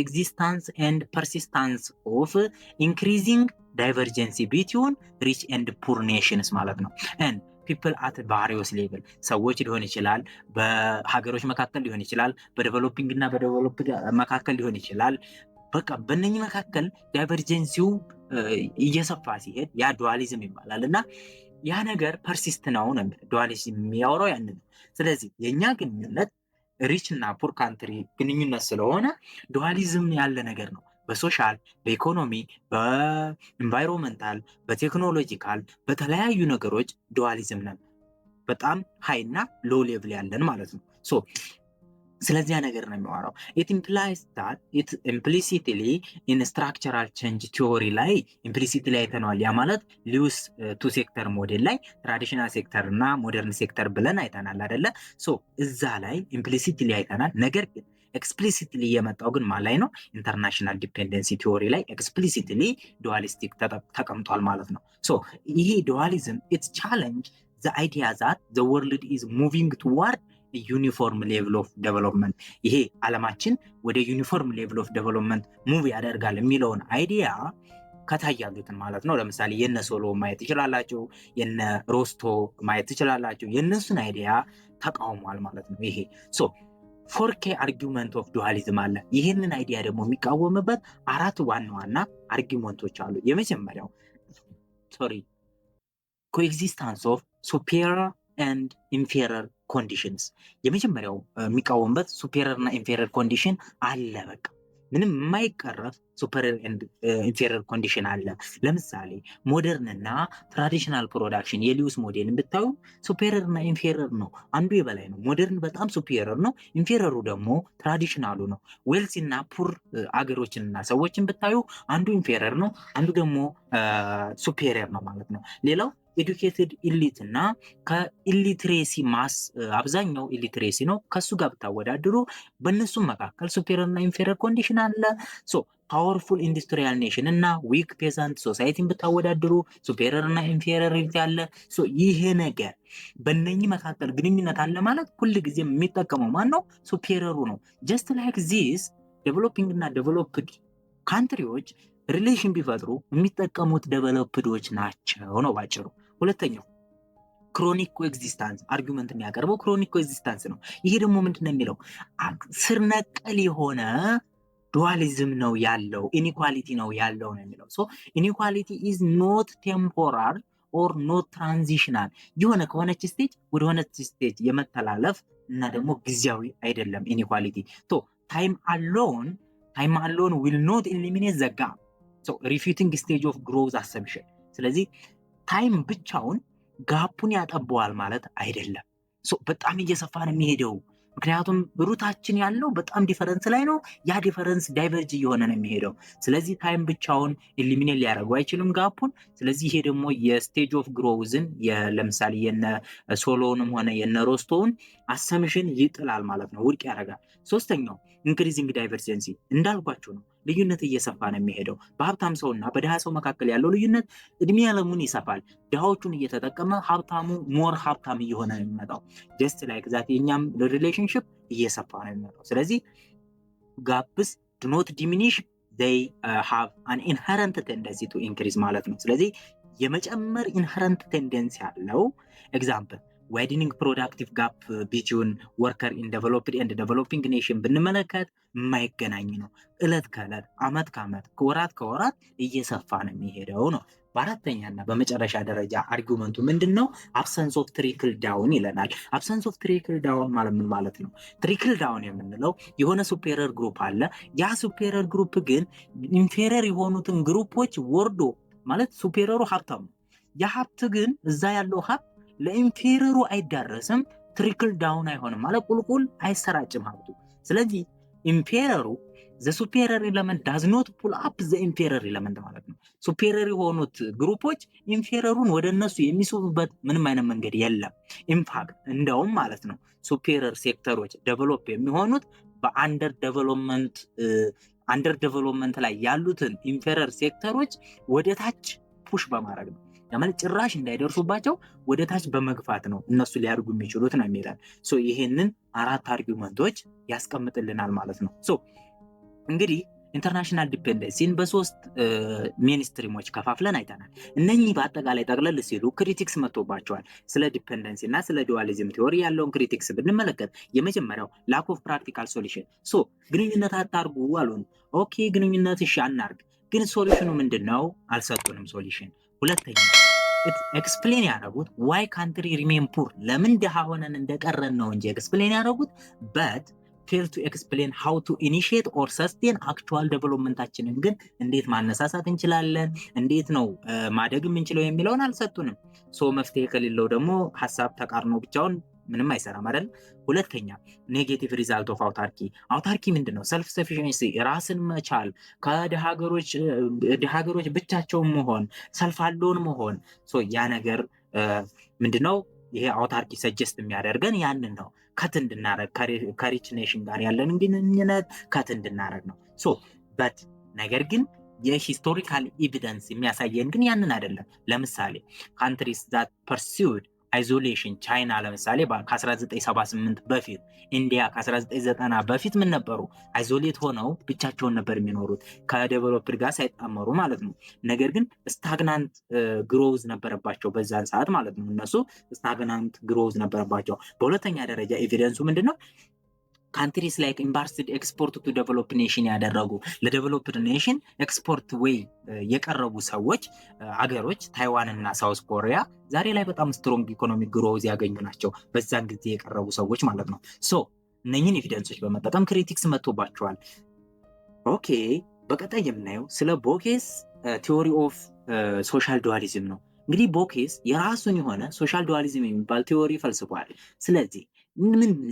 ኤግዚስታንስ ኤንድ ፐርሲስታንስ ኦፍ ኢንክሪዚንግ ዳይቨርጀንሲ ቢትዊን ሪች ኤንድ ፑር ኔሽንስ ማለት ነው። ፒፕል አት ቫሪየስ ሌቭል ሰዎች ሊሆን ይችላል፣ በሀገሮች መካከል ሊሆን ይችላል፣ በዴቨሎፒንግ እና በዴቨሎፕድ መካከል ሊሆን ይችላል። በቃ በእነኚህ መካከል ዳይቨርጀንሲው እየሰፋ ሲሄድ ያ ዱዋሊዝም ይባላል እና ያ ነገር ፐርሲስት ነው ዱዋሊዝም የሚያወራው ያንን ነው። ስለዚህ የእኛ ግንኙነት ሪች እና ፑር ካንትሪ ግንኙነት ስለሆነ ዱዋሊዝም ያለ ነገር ነው። በሶሻል፣ በኢኮኖሚ፣ በኢንቫይሮንመንታል፣ በቴክኖሎጂካል በተለያዩ ነገሮች ዱዋሊዝም ነን። በጣም ሃይ እና ሎ ሌቭል ያለን ማለት ነው። ስለዚያ ነገር ነው የሚያወራው። ኢት ኢምፕላይስ ዳት ኢት ኢምፕሊሲትሊ ኢን ስትራክቸራል ቼንጅ ቲዮሪ ላይ ኢምፕሊሲትሊ አይተነዋል። ያ ማለት ሊዩስ ቱ ሴክተር ሞዴል ላይ ትራዲሽናል ሴክተር እና ሞደርን ሴክተር ብለን አይተናል አይደለ? እዛ ላይ ኢምፕሊሲትሊ አይተናል። ነገር ግን ኤክስፕሊሲትሊ የመጣው ግን ማን ላይ ነው? ኢንተርናሽናል ዲፔንደንሲ ቲዮሪ ላይ ኤክስፕሊሲትሊ ዱዋሊስቲክ ተቀምጧል ማለት ነው። ይሄ ዱዋሊዝም ኢትስ ቻሌንጅ ዘ አይዲያ ዛት ዘ ወርልድ ኢዝ ሙቪንግ ቱዋርድ ዩኒፎርም ሌቭል ኦፍ ዴቨሎፕመንት፣ ይሄ ዓለማችን ወደ ዩኒፎርም ሌቭል ኦፍ ዴቨሎፕመንት ሙቭ ያደርጋል የሚለውን አይዲያ ከታይ ያሉትን ማለት ነው። ለምሳሌ የነ ሶሎ ማየት ትችላላችሁ፣ የነ ሮስቶ ማየት ትችላላችሁ። የነሱን አይዲያ ተቃውሟል ማለት ነው። ይሄ 4K አርጊውመንት ኦፍ ዱዋሊዝም አለ። ይህንን አይዲያ ደግሞ የሚቃወምበት 4 ዋና ዋና አርጊውመንቶች አሉ። የመጀመሪያው ኮኤግዚስታንስ ኦፍ ሱፔሪየር ኤንድ ኢንፌሪየር ኮንዲሽንስ። የመጀመሪያው የሚቃወምበት ሱፔሪየር እና ኢንፌሪየር ኮንዲሽን አለ። በቃ ምንም የማይቀረፍ ሱፐሪየር ኤንድ ኢንፌሪየር ኮንዲሽን አለ። ለምሳሌ ሞደርን እና ትራዲሽናል ፕሮዳክሽን የሊዩስ ሞዴልን ብታዩ ሱፔሪየር እና ኢንፌሪየር ነው። አንዱ የበላይ ነው። ሞደርን በጣም ሱፔሪየር ነው፣ ኢንፌሪየሩ ደግሞ ትራዲሽናሉ ነው። ዌልሲ እና ፑር አገሮችን እና ሰዎችን ብታዩ አንዱ ኢንፌሪየር ነው፣ አንዱ ደግሞ ሱፔሪየር ነው ማለት ነው። ሌላው ኤዱኬትድ ኢሊት እና ከኢሊትሬሲ ማስ አብዛኛው ኢሊትሬሲ ነው። ከሱ ጋር ብታወዳድሩ በእነሱም መካከል ሱፔሪየር እና ኢንፌሪየር ኮንዲሽን አለ። ፓወርፉል ኢንዱስትሪያል ኔሽን እና ዊክ ፔዛንት ሶሳይቲን ብታወዳድሩ ሱፔሪየር እና ኢንፌሪየሪቲ አለ። ይሄ ነገር በእነኚህ መካከል ግንኙነት አለ ማለት ሁል ጊዜ የሚጠቀመው ማን ነው? ሱፔሪየሩ ነው። ጀስት ላይክ ዚስ ዴቨሎፒንግ እና ዴቨሎፕድ ካንትሪዎች ሪሌሽን ቢፈጥሩ የሚጠቀሙት ዴቨሎፕዶች ናቸው ነው ባጭሩ። ሁለተኛው ክሮኒክ ኮኤግዚስታንስ አርጊውመንት የሚያቀርበው ክሮኒክ ኮኤግዚስታንስ ነው። ይሄ ደግሞ ምንድነው የሚለው? ስር ነቀል የሆነ ዱዋሊዝም ነው ያለው፣ ኢኒኳሊቲ ነው ያለው ነው የሚለው። ኢኒኳሊቲ ኢዝ ኖት ቴምፖራል ኦር ኖት ትራንዚሽናል። የሆነ ከሆነች ስቴጅ ወደ ሆነች ስቴጅ የመተላለፍ እና ደግሞ ጊዜያዊ አይደለም ኢኒኳሊቲ። ታይም አሎን ዊል ኖት ኢሊሚኔት ዘ ጋፕ ሪፊቲንግ ስቴጅ ኦፍ ግሮዝ አሰምሽን። ስለዚህ ታይም ብቻውን ጋፑን ያጠበዋል ማለት አይደለም። በጣም እየሰፋ ነው የሚሄደው። ምክንያቱም ሩታችን ያለው በጣም ዲፈረንስ ላይ ነው። ያ ዲፈረንስ ዳይቨርጅ እየሆነ ነው የሚሄደው። ስለዚህ ታይም ብቻውን ኤሊሚኔት ሊያደርገው አይችልም ጋፑን። ስለዚህ ይሄ ደግሞ የስቴጅ ኦፍ ግሮውዝን ለምሳሌ የነ ሶሎንም ሆነ የነ ሮስቶውን አሰምሽን ይጥላል ማለት ነው፣ ውድቅ ያደርጋል። ሶስተኛው ኢንክሪዚንግ ዳይቨርጀንሲ እንዳልኳቸው ነው። ልዩነት እየሰፋ ነው የሚሄደው። በሀብታም ሰው እና በድሃ ሰው መካከል ያለው ልዩነት እድሜ ያለሙን ይሰፋል። ድሃዎቹን እየተጠቀመ ሀብታሙ ሞር ሀብታም እየሆነ ነው የሚመጣው። ጀስት ላይክ ዛት የኛም ሪሌሽንሽፕ እየሰፋ ነው የሚመጣው። ስለዚህ ጋፕስ ዱ ኖት ዲሚኒሽ they have an inherent tendency to increase ማለት ነው። ስለዚህ የመጨመር ኢንሄረንት ቴንደንሲ ያለው ኤግዛምፕል ዋይድኒንግ ፕሮዳክቲቭ ጋፕ ቢትዊን ወርከር ኢን ዴቨሎፕድ ኤንድ ዴቨሎፒንግ ኔሽን ብንመለከት የማይገናኝ ነው። እለት ከእለት አመት ከአመት ከወራት ከወራት እየሰፋ ነው የሚሄደው ነው። በአራተኛና በመጨረሻ ደረጃ አርጊውመንቱ ምንድን ነው? አብሰንስ ኦፍ ትሪክል ዳውን ይለናል። አብሰንስ ኦፍ ትሪክል ዳውን ማለት ምን ማለት ነው? ትሪክል ዳውን የምንለው የሆነ ሱፔሪየር ግሩፕ አለ። ያ ሱፔሪየር ግሩፕ ግን ኢንፌሪየር የሆኑትን ግሩፖች ወርዶ ማለት ሱፔሪየሩ ሀብታም ነው። ያ ሀብት ግን እዛ ያለው ሀብት ለኢንፌሪየሩ አይዳረስም። ትሪክል ዳውን አይሆንም ማለት ቁልቁል አይሰራጭም ሀብቱ። ስለዚህ ኢንፌሪየሩ the superior element does not pull up the inferior element ማለት ነው። ሱፔሪየር የሆኑት ግሩፖች ኢንፌሪየሩን ወደ እነሱ የሚስቡበት ምንም አይነት መንገድ የለም። ኢንፋክት እንደውም ማለት ነው ሱፔሪየር ሴክተሮች ዴቨሎፕ የሚሆኑት በአንደር ዴቨሎፕመንት ላይ ያሉትን ኢንፌሪየር ሴክተሮች ወደ ታች ፑሽ በማድረግ ነው። ማለት ጭራሽ እንዳይደርሱባቸው ወደ ታች በመግፋት ነው እነሱ ሊያድጉ የሚችሉት ነው የሚላል። ይሄንን 4 አርጊውመንቶች ያስቀምጥልናል ማለት ነው። እንግዲህ ኢንተርናሽናል ዲፔንደንሲን በሶስት ሜንስትሪሞች ከፋፍለን አይተናል። እነኚህ በአጠቃላይ ጠቅለል ሲሉ ክሪቲክስ መጥቶባቸዋል። ስለ ዲፔንደንሲ እና ስለ ዱዋሊዝም ቲዎሪ ያለውን ክሪቲክስ ብንመለከት የመጀመሪያው ላክ ኦፍ ፕራክቲካል ሶሉሽን፣ ግንኙነት አታርጉ አሉን። ኦኬ ግንኙነት እሺ አናርግ፣ ግን ሶሉሽኑ ምንድን ነው? አልሰጡንም ሶሉሽን። ሁለተኛ ኤክስፕሌን ያደረጉት ዋይ ካንትሪ ሪሜን ፑር፣ ለምን ድሃ ሆነን እንደቀረን ነው እንጂ ኤክስፕሌን ያደረጉት በት ፌል ቱ ኤክስፕሌን ሃው ቱ ኢኒሺየት ኦር ሰስቴን አክቹዋል ዴቨሎፕመንታችንን ግን እንዴት ማነሳሳት እንችላለን፣ እንዴት ነው ማደግ የምንችለው የሚለውን አልሰጡንም። መፍትሄ ከሌለው ደግሞ ሀሳብ ተቃርኖ ብቻውን ምንም አይሰራም አይደል? ሁለተኛ ኔጌቲቭ ሪዛልት ኦፍ አውታርኪ ምንድን ነው? ሰልፍ ሰፊሽንሲ፣ ራስን መቻል፣ ከድሃ ሀገሮች ብቻቸውን መሆን፣ ሰልፍ አለውን መሆን። ያ ነገር ምንድነው? ይሄ አውታርኪ ሰጀስት የሚያደርገን ያንን ነው። ከት እንድናረግ ከሪች ኔሽን ጋር ያለን ግንኙነት ከት እንድናረግ ነው። በት ነገር ግን የሂስቶሪካል ኤቪደንስ የሚያሳየን ግን ያንን አይደለም። ለምሳሌ ካንትሪስ ዛት ፐርሲውድ አይዞሌሽን፣ ቻይና ለምሳሌ ከ1978 በፊት፣ ኢንዲያ ከ1990 በፊት ምን ነበሩ? አይዞሌት ሆነው ብቻቸውን ነበር የሚኖሩት ከዴቨሎፕድ ጋር ሳይጣመሩ ማለት ነው። ነገር ግን ስታግናንት ግሮዝ ነበረባቸው በዛን ሰዓት ማለት ነው። እነሱ ስታግናንት ግሮዝ ነበረባቸው። በሁለተኛ ደረጃ ኤቪደንሱ ምንድን ነው? ካንትሪስ ላይክ ኢምባርስድ ኤክስፖርት ቱ ዴቨሎፕ ኔሽን ያደረጉ ለዴቨሎፕድ ኔሽን ኤክስፖርት ወይ የቀረቡ ሰዎች አገሮች ታይዋን እና ሳውስ ኮሪያ ዛሬ ላይ በጣም ስትሮንግ ኢኮኖሚክ ግሮዝ ያገኙ ናቸው፣ በዛን ጊዜ የቀረቡ ሰዎች ማለት ነው። እነኝህን ኤቪደንሶች በመጠቀም ክሪቲክስ መጥቶባቸዋል። ኦኬ በቀጣይ የምናየው ስለ ቦኬስ ቲዎሪ ኦፍ ሶሻል ዱዋሊዝም ነው። እንግዲህ ቦኬስ የራሱን የሆነ ሶሻል ዱዋሊዝም የሚባል ቲዎሪ ፈልስፏል። ስለዚህ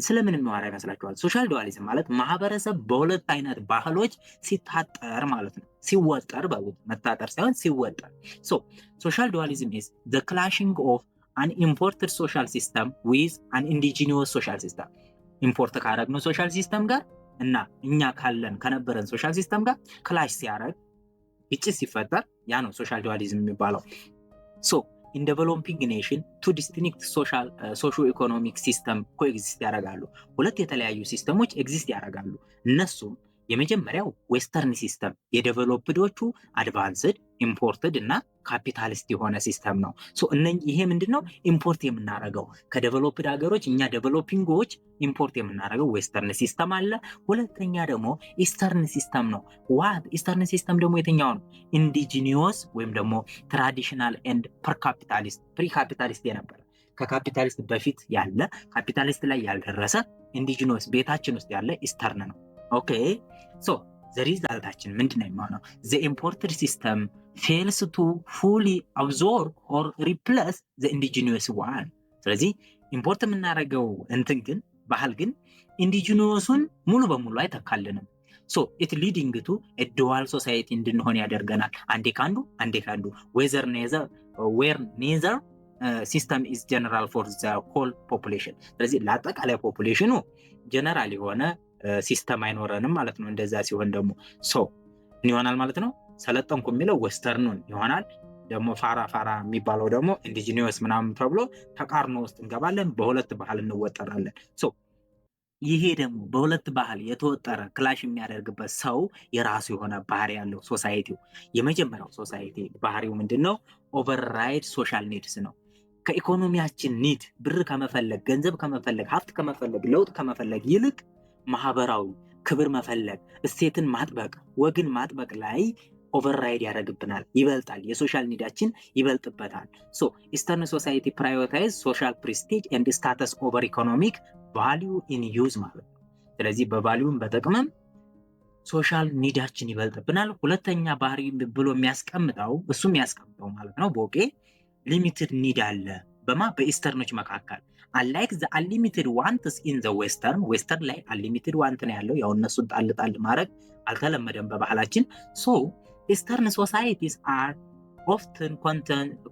ስለምን የሚዋራ ይመስላችኋል? ሶሻል ዱዋሊዝም ማለት ማህበረሰብ በሁለት አይነት ባህሎች ሲታጠር ማለት ነው። ሲወጠር መታጠር ሳይሆን ሲወጠር። ሶሻል ዱዋሊዝም ኢዝ ዘ ክላሽንግ ኦፍ አን ኢምፖርትድ ሶሻል ሲስተም ዊዝ አን ኢንዲጂኒየስ ሶሻል ሲስተም። ኢምፖርት ካረግነው ሶሻል ሲስተም ጋር እና እኛ ከነበረን ሶሻል ሲስተም ጋር ክላሽ ሲያረግ፣ ግጭት ሲፈጠር ያ ነው ሶሻል ዱዋሊዝም የሚባለው። ኢን ዴቨሎፒንግ ኔሽን ቱ ዲስቲንክት ሶሾ ኢኮኖሚክ ሲስተም ኮኤግዚስት ያደርጋሉ። ሁለት የተለያዩ ሲስተሞች ኤግዚስት ያደርጋሉ። እነሱም የመጀመሪያው ዌስተርን ሲስተም የዴቨሎፕዶቹ አድቫንስድ ኢምፖርትድ እና ካፒታሊስት የሆነ ሲስተም ነው። ይሄ ምንድነው? ኢምፖርት የምናደርገው ከዴቨሎፕድ ሀገሮች እኛ ዴቨሎፒንጎች ኢምፖርት የምናደርገው ዌስተርን ሲስተም አለ። ሁለተኛ ደግሞ ኢስተርን ሲስተም ነው። ኢስተርን ሲስተም ደግሞ የትኛው ነው? ኢንዲጂኒየስ ወይም ደግሞ ትራዲሽናል ኤንድ ፕሪ ካፒታሊስት የነበረ ከካፒታሊስት በፊት ያለ ካፒታሊስት ላይ ያልደረሰ ኢንዲጂኒየስ ቤታችን ውስጥ ያለ ኢስተርን ነው። ኦኬ ሪዛልታችን ምንድን ነው የሚሆነው? ዘ ኢምፖርትድ ሲስተም ፌልስ ቱ ፉሊ አብዞርብ ኦር ሪፕለስ ዘ ኢንዲጂኒየስ ዋን። ስለዚህ ኢምፖርት የምናደርገው ግን ባህል ግን ኢንዲጂኒየሱን ሙሉ በሙሉ አይተካልንም። ኢት ሊዲንግ ቱ ዱዋል ሶሳይቲ እንድንሆን ያደርገናል። አንዴ ካንዱ ዌር ኔዘር ሲስተም ኢዝ ጀነራል ፎር ዘ ሆል ፖፑሌሽን። ስለዚህ ለአጠቃላይ ፖፑሌሽኑ ጀነራል የሆነ ሲስተም አይኖረንም ማለት ነው። እንደዛ ሲሆን ደግሞ ምን ይሆናል ማለት ነው? ሰለጠንኩ የሚለው ዌስተርኑን ይሆናል። ደግሞ ፋራ የሚባለው ደግሞ ኢንዲጂኒየስ ምናምን ተብሎ ተቃርኖ ውስጥ እንገባለን። በሁለት ባህል እንወጠራለን። ይሄ ደግሞ በሁለት ባህል የተወጠረ ክላሽ የሚያደርግበት ሰው የራሱ የሆነ ባህሪ ያለው ሶሳይቲው። የመጀመሪያው ሶሳይቲ ባህሪው ምንድነው? ኦቨርራይድ ሶሻል ኒድስ ነው። ከኢኮኖሚያችን ኒድ ብር ከመፈለግ፣ ገንዘብ ከመፈለግ፣ ሀብት ከመፈለግ፣ ለውጥ ከመፈለግ ይልቅ ማህበራዊ ክብር መፈለግ፣ እሴትን ማጥበቅ፣ ወግን ማጥበቅ ላይ ኦቨርራይድ ያደርግብናል፣ ይበልጣል። የሶሻል ኒዳችን ይበልጥበታል። ኢስተርን ሶሳይቲ ፕራዮሪታይዝ ሶሻል ፕሬስቲጅ ኤንድ ስታተስ ኦቨር ኢኮኖሚክ ቫሊዩ ኢን ዩዝ ማለት ነው። ስለዚህ በቫሊዩም በጥቅምም ሶሻል ኒዳችን ይበልጥብናል። ሁለተኛ ባህሪ ብሎ የሚያስቀምጠው ማለት ነው ቦቄ ሊሚትድ ኒድ አለ በኢስተርኖች መካከል unlike the unlimited wants in the western ላይ unlimited want ነው ያለው። ያው እነሱን ጣል ማድረግ አልተለመደም በባህላችን። eastern societies are often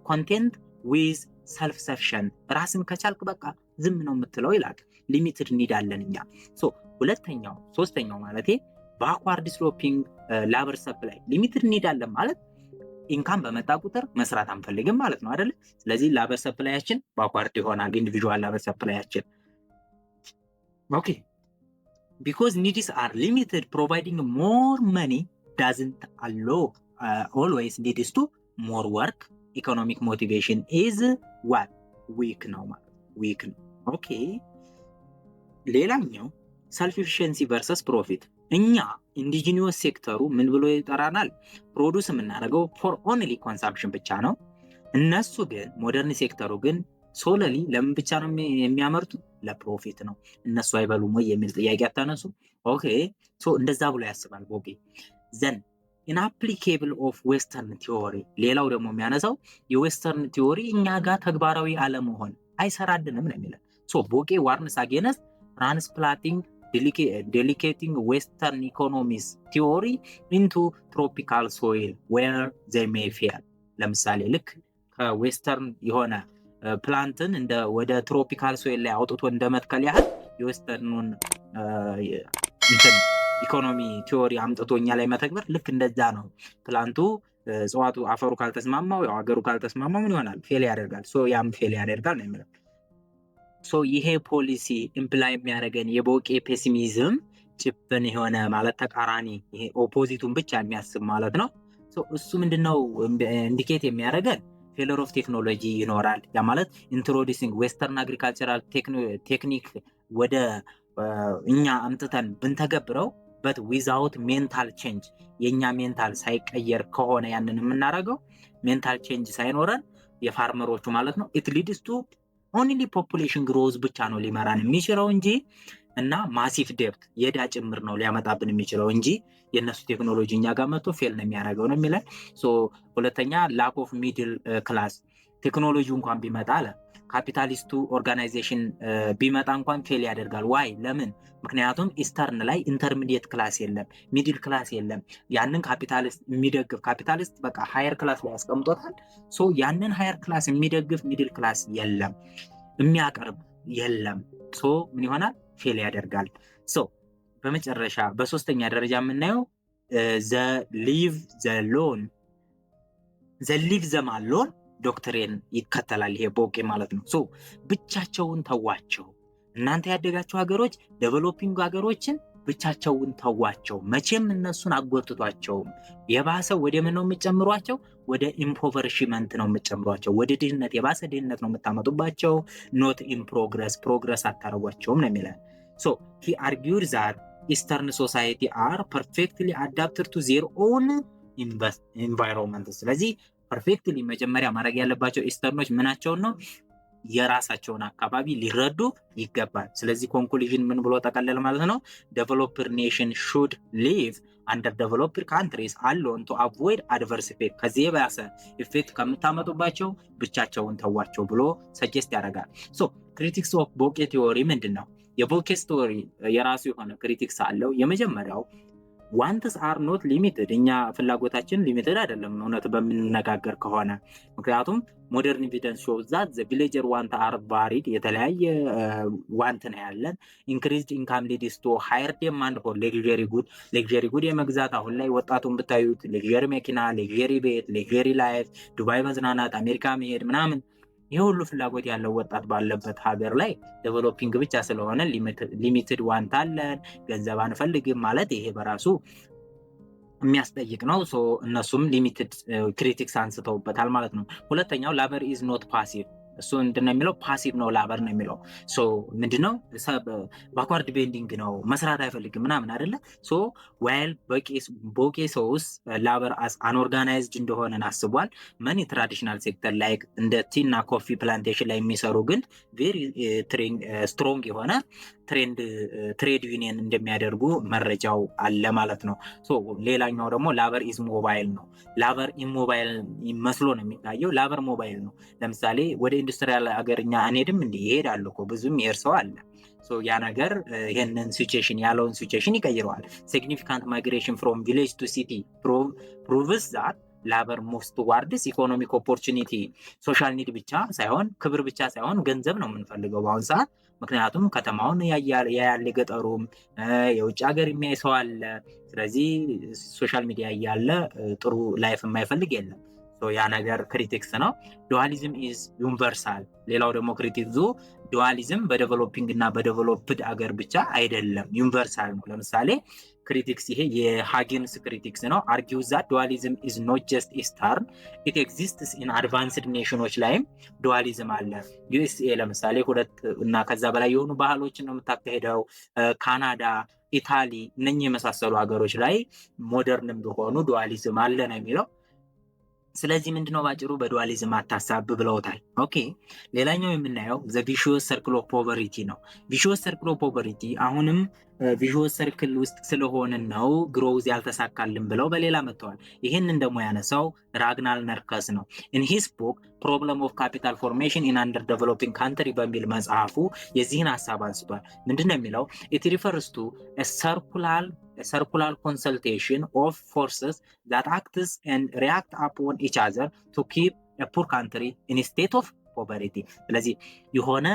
content with self-sufficient፣ ራስን ከቻልክ በቃ ዝም ነው የምትለው ይላል። ሊሚትድ ኒድ አለን እኛ። ሶስተኛው ማለቴ backward sloping labor supply። ሊሚትድ ኒድ አለን ማለት ኢንካም በመጣ ቁጥር መስራት አንፈልግም ማለት ነው አይደል? ስለዚህ ላበር ሰፕላያችን ባኳርድ ይሆናል፣ ኢንዲቪጁዋል ላበር ሰፕላያችን። ኦኬ because needs are limited, providing more money doesn't allow always leads to more work. Economic motivation is what? weak ነው ማለት weak ነው። ኦኬ ሌላኛው ሰልፍ ኤፊሽንሲ ቨርሰስ ፕሮፊት። እኛ ኢንዲጂኒየስ ሴክተሩ ምን ብሎ ይጠራናል? ፕሮዱስ የምናደርገው ፎር ኦንሊ ኮንሳምፕሽን ብቻ ነው። እነሱ ግን ሞደርን ሴክተሩ ግን ሶለሊ ለምን ብቻ ነው የሚያመርቱ? ለፕሮፊት ነው። እነሱ አይበሉም ወይ የሚል ጥያቄ አታነሱ? ኦኬ ሶ እንደዛ ብሎ ያስባል ቦጌ። ዘን ኢንአፕሊኬብል ኦፍ ዌስተርን ቲዎሪ። ሌላው ደግሞ የሚያነሳው የዌስተርን ቲዎሪ እኛ ጋር ተግባራዊ አለመሆን አይሰራልንም ነው የሚለው። ሶ ቦጌ ዋርንስ አጌንስት ትራንስፕላንቲንግ delegating Western economies theory into tropical soil where they may fail. ለምሳሌ ልክ ከዌስተርን የሆነ ፕላንትን እንደ ወደ ትሮፒካል ሶይል ላይ አውጥቶ እንደመትከል ያህል የዌስተርኑን ኢኮኖሚ ቲዮሪ አምጥቶ እኛ ላይ መተግበር ልክ እንደዛ ነው። ፕላንቱ እጽዋቱ አፈሩ ካልተስማማው ያው አገሩ ካልተስማማው ምን ይሆናል? ፌል ያደርጋል። ሶ ያም ፌል ያደርጋል ነው የሚለው። ሶ ይሄ ፖሊሲ ኢምፕላይ የሚያደርገን የቦቄ ፔሲሚዝም ጭፍን የሆነ ማለት ተቃራኒ ይሄ ኦፖዚቱን ብቻ የሚያስብ ማለት ነው። ሶ እሱ ምንድነው ኢንዲኬት የሚያደርገን ፌለር ኦፍ ቴክኖሎጂ ይኖራል። ያ ማለት ኢንትሮዲዩሲንግ ዌስተርን አግሪካልቸራል ቴክኒክ ወደ እኛ አምጥተን ብንተገብረው በት ዊዛውት ሜንታል ቼንጅ የኛ ሜንታል ሳይቀየር ከሆነ ያንን የምናደርገው ሜንታል ቼንጅ ሳይኖረን የፋርመሮቹ ማለት ነው ኢት ሊድስ ቱ ኦንሊ ፖፑሌሽን ግሮዝ ብቻ ነው ሊመራን የሚችለው እንጂ እና ማሲቭ ዴፕት የዳ ጭምር ነው ሊያመጣብን የሚችለው እንጂ የነሱ ቴክኖሎጂ እኛ ጋር መጥቶ ፌል ነው የሚያደርገው ነው የሚለን። ሶ ሁለተኛ ላክ ኦፍ ሚድል ክላስ ቴክኖሎጂ እንኳን ቢመጣ አለ ካፒታሊስቱ ኦርጋናይዜሽን ቢመጣ እንኳን ፌል ያደርጋል። ዋይ ለምን? ምክንያቱም ኢስተርን ላይ ኢንተርሚዲየት ክላስ የለም፣ ሚድል ክላስ የለም። ያንን ካፒታሊስት የሚደግፍ ካፒታሊስት በቃ ሃየር ክላስ ላይ ያስቀምጦታል። ሶ ያንን ሃየር ክላስ የሚደግፍ ሚድል ክላስ የለም፣ የሚያቀርብ የለም። ሶ ምን ይሆናል? ፌል ያደርጋል። ሶ በመጨረሻ በሶስተኛ ደረጃ የምናየው ሊቭ ዘም አሎን ዶክትሪን ይከተላል። ይሄ ቦቄ ማለት ነው። ሶ ብቻቸውን ተዋቸው። እናንተ ያደጋቸው ሀገሮች ዴቨሎፒንግ ሀገሮችን ብቻቸውን ተዋቸው። መቼም እነሱን አጎትቷቸውም። የባሰ ወደ ምን ነው የምጨምሯቸው? ወደ ኢምፖቨርሽመንት ነው የምጨምሯቸው። ወደ ድህነት፣ የባሰ ድህነት ነው የምታመጡባቸው። ኖት ኢን ፕሮግረስ አታረጓቸውም ነው የሚለን። ሶ ሂ አርጊውድ ዛት ኢስተርን ሶሳይቲ አር ፐርፌክትሊ አዳፕትድ ቱ ዜር ኦን ኢንቫይሮንመንት። ስለዚህ ፐርፌክትሊ መጀመሪያ ማድረግ ያለባቸው ኢስተርኖች ምናቸውን ነው? የራሳቸውን አካባቢ ሊረዱ ይገባል። ስለዚህ ኮንክሉዥን ምን ብሎ ጠቀለለ ማለት ነው? ዴቨሎፕድ ኔሽን ሹድ ሊቭ አንደር ዴቨሎፕድ ካንትሪስ አሎን ቱ አቮይድ አድቨርስ ኢፌክት። ከዚህ የባሰ ኢፌክት ከምታመጡባቸው ብቻቸውን ተዋቸው ብሎ ሰጀስት ያደርጋል። ሶ ክሪቲክስ ኦፍ ቦቄ ቲዮሪ ምንድን ነው? የቦቄ ቲዮሪ የራሱ የሆነ ክሪቲክስ አለው። የመጀመሪያው ዋንትስ አር ኖት ሊሚትድ። እኛ ፍላጎታችን ሊሚትድ አይደለም እውነት በምንነጋገር ከሆነ። ምክንያቱም ሞደርን ኤቪደንስ ሾው ዛት ዘ ቪሌጀር ዋንት አር ቫሪድ። የተለያየ ዋንት ነው ያለን። ኢንክሪዝድ ኢንካም ሊድስ ቱ ሃየር ዲማንድ ፎር ሌክዠሪ ጉድ የመግዛት አሁን ላይ ወጣቱን ብታዩት ሌክዠሪ መኪና፣ ሌክዠሪ ቤት፣ ሌክዠሪ ላይፍ፣ ዱባይ መዝናናት፣ አሜሪካ መሄድ ምናምን ይህ ሁሉ ፍላጎት ያለው ወጣት ባለበት ሀገር ላይ ዴቨሎፒንግ ብቻ ስለሆነ ሊሚትድ ዋንት አለን፣ ገንዘብ አንፈልግም ማለት ይሄ በራሱ የሚያስጠይቅ ነው። ሶ እነሱም ሊሚትድ ክሪቲክስ አንስተውበታል ማለት ነው። ሁለተኛው ላበር ኢዝ ኖት ፓሲቭ። እሱ ምንድነው የሚለው? ፓሲቭ ነው ላበር ነው የሚለው። ሶ ምንድነው? ባክዋርድ ቤንዲንግ ነው፣ መስራት አይፈልግም ምናምን አይደለ? ሶ ዋይል ቦቄ ሰውስ ላበር አስ አንኦርጋናይዝድ እንደሆነ አስቧል። መኒ ትራዲሽናል ሴክተር ላይ እንደ ቲና ኮፊ ፕላንቴሽን ላይ የሚሰሩ ግን ቬሪ ስትሮንግ የሆነ ትሬድ ዩኒየን እንደሚያደርጉ መረጃው አለ ማለት ነው። ሶ ሌላኛው ደግሞ ላበር ኢዝ ሞባይል ነው። ላበር ኢሞባይል መስሎ ነው የሚታየው፣ ላበር ሞባይል ነው። ለምሳሌ ወደ ኢንዱስትሪያል ሀገርኛ አንሄድም እንዲህ ይሄዳል እኮ ብዙም ይሄድ ሰው አለ። ሶ ያ ነገር ይሄንን ሲቹዌሽን ያለውን ሲቹዌሽን ይቀይረዋል። ሲግኒፊካንት ማይግሬሽን ፍሮም ቪሌጅ ቱ ሲቲ ፕሩቭስ ዛት ላበር ሙቭስ ቱዋርድስ ኢኮኖሚክ ኦፖርቹኒቲ። ሶሻል ኒድ ብቻ ሳይሆን ክብር ብቻ ሳይሆን ገንዘብ ነው የምንፈልገው በአሁን ሰዓት። ምክንያቱም ከተማውን ያያል፣ ገጠሩም የውጭ ሀገር የሚያይ ሰው አለ። ስለዚህ ሶሻል ሚዲያ እያለ ጥሩ ላይፍ የማይፈልግ የለም። ያ ነገር ክሪቲክስ ነው። ዱዋሊዝም ኢዝ ዩኒቨርሳል። ሌላው ደግሞ ክሪቲክሱ ዱዋሊዝም በዴቨሎፒንግ እና በዴቨሎፕድ አገር ብቻ አይደለም፣ ዩኒቨርሳል ነው። ለምሳሌ ክሪቲክስ ይሄ የሃጊንስ ክሪቲክስ ነው። አርጊውስ ዛት ዱዋሊዝም ኢዝ ኖት ጀስት ኢስተርን ኢት ኤግዚስትስ ኢን አድቫንስድ ኔሽኖች ላይም ዱዋሊዝም አለ። ዩኤስኤ ለምሳሌ 2 እና ከዛ በላይ የሆኑ ባህሎችን ነው የምታካሄደው። ካናዳ፣ ኢታሊ እነኚህ የመሳሰሉ ሀገሮች ላይ ሞደርንም ቢሆኑ ዱዋሊዝም አለ ነው የሚለው። ስለዚህ ምንድነው ባጭሩ በዱዋሊዝም አታሳብ ብለውታል። ኦኬ ሌላኛው የምናየው ዘ ቪዥዋስ ሰርክል ኦፍ ፖቨርቲ ነው። ቪዥዋስ ሰርክል ኦፍ ፖቨርቲ አሁንም ቪዥዋስ ሰርክል ውስጥ ስለሆነ ነው ግሮዝ ያልተሳካልን ብለው በሌላ መጥተዋል። ይህንን ደግሞ ያነሳው ራግናር ነርከስ ነው። ኢን ሂስ ቡክ ፕሮብለም ኦፍ ካፒታል ፎርሜሽን ኢን አንደር ዴቨሎፒንግ ካንትሪ በሚል መጽሐፉ የዚህን ሀሳብ አንስቷል። ምንድነው የሚለው ኢት ሪፈርስ ቱ circular consultation of forces that acts and react upon each other to keep a poor country in a state of poverty። ስለዚህ የሆነ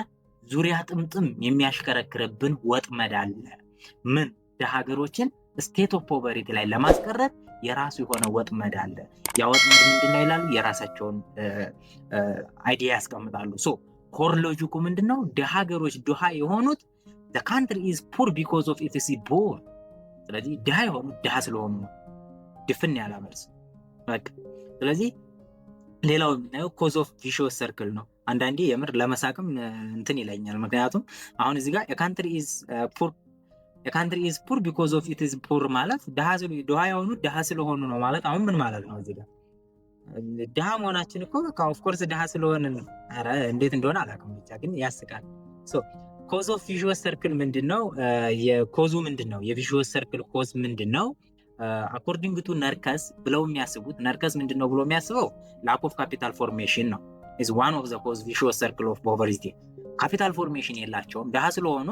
ዙሪያ ጥምጥም የሚያሽከረክርብን ወጥመድ አለ። ምን ሀገሮችን ስቴት ኦፍ ፖቨርቲ ላይ ለማስቀረት የራሱ የሆነ ወጥመድ አለ። ያ ወጥመድ ምንድነው ይላሉ፣ የራሳቸውን አይዲያ ያስቀምጣሉ። ኮር ሎጂኩ ምንድነው? ሀገሮች ድሃ የሆኑት the country is poor because of it is poor። ስለዚህ ድሃ የሆኑት ድሃ ስለሆኑ ነው። ድፍን ያለ መልስ በቃ። ስለዚህ ሌላው የምናየው ኮዝ ኦፍ ቪዥዋስ ሰርክል ነው። አንዳንዴ የምር ለመሳቅም እንትን ይለኛል። ምክንያቱም አሁን እዚህ ጋር a country is poor because of it is poor ማለት ድሃ የሆኑት ድሃ ስለሆኑ ነው ማለት አሁን ምን ማለት ነው? እዚህ ጋር ድሃ መሆናችን እኮ በቃ ኦፍ ኮርስ ድሃ ስለሆነ ነው። ኧረ እንዴት እንደሆነ አላውቅም፣ ብቻ ግን ያስቃል። ኮዝ ኦፍ ቪዥዋስ ሰርክል ምንድነው? የኮዙ ምንድነው? የቪዥዋስ ሰርክል ኮዝ ምንድነው? አኮርዲንግ ቱ ነርከስ ብለው የሚያስቡት ነርከስ ምንድነው ብሎ የሚያስበው ላክ ኦፍ ካፒታል ፎርሜሽን ነው። is one of the cause vicious circle of poverty። ካፒታል ፎርሜሽን የላቸውም፣ ድሃ ስለሆኑ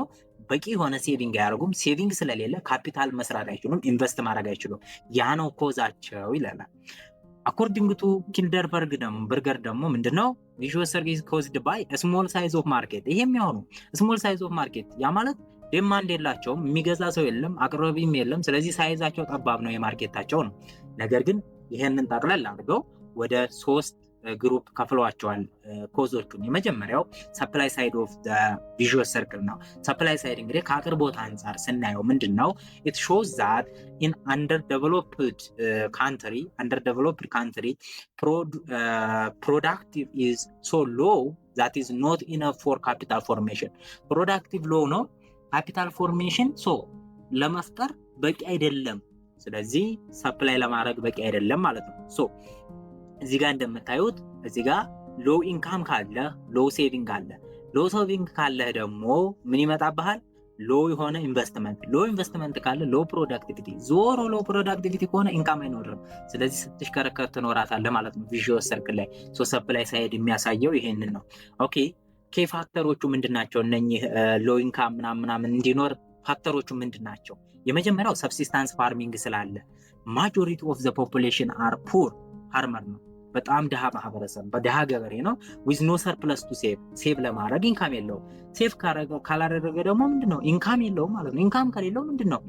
በቂ የሆነ ሴቪንግ አያደርጉም። ሴቪንግ ስለሌለ ካፒታል መስራት አይችሉም፣ ኢንቨስት ማድረግ አይችሉም። ያ ነው ኮዛቸው ይላል። አኮርዲንግ ቱ ኪንደርበርገር ደግሞ ምንድነው ቪዥዋስ ሰርክል is caused by a small size of market። ይሄም ያው ነው small size of market። ያ ማለት ዲማንድ የላቸውም፣ የሚገዛ ሰው የለም፣ አቅራቢም የለም። ስለዚህ ሳይዛቸው ጠባብ ነው የማርኬታቸው ነው። ነገር ግን ይሄንን ጠቅለል አድርገው ወደ 3 ግሩፕ ከፍለዋቸዋል ኮዞቹን። የመጀመሪያው ሰፕላይ ሳይድ ኦፍ ዘ ቪዥዋስ ሰርክል ነው። ሰፕላይ ሳይድ እንግዲህ ከአቅርቦት አንጻር ስናየው ምንድነው it shows that in underdeveloped country productive is so low that is not enough for capital formation። productive low ነው ካፒታል ፎርሜሽን ለመፍጠር በቂ አይደለም። ስለዚህ ሰፕላይ ለማድረግ በቂ አይደለም ማለት ነው። እዚህ ጋር እንደምታዩት እዚህ ጋር ሎ ኢንካም ካለ ሎ ሴቪንግ አለ። ሎ ሴቪንግ ካለ ደግሞ ምን ይመጣብሃል? ሎ የሆነ ኢንቨስትመንት ካለ ሎ ፕሮዳክቲቪቲ። ዞሮ ሎ ፕሮዳክቲቪቲ ከሆነ ኢንካም አይኖርም። ስለዚህ ስትሽከረከር ትኖራታለህ ማለት ነው ቪዥዋስ ሰርክል ላይ። ሰፕላይ ሳይድ የሚያሳየው ይሄንን ነው። ኦኬ ኬ ፋክተሮቹ ምንድናቸው? እነኚህ ሎ ኢንካም ምናምን እንዲኖር ፋክተሮቹ ምንድናቸው? የመጀመሪያው ሰብሲስታንስ ፋርሚንግ ስላለ ማጆሪቲ ኦፍ ዘ ፖፑሌሽን አር ፑር ፋርመር ነው። በጣም ድሃ ማህበረሰብ በድሃ ገበሬ ነው። ዊዝ ኖ ሰርፕለስ ቱ ሴቭ ለማድረግ ኢንካም የለውም። ሴቭ ካላደረገ ደግሞ ምንድነው ኢንካም የለውም ማለት ነው። ኢንካም ከሌለው ምንድነው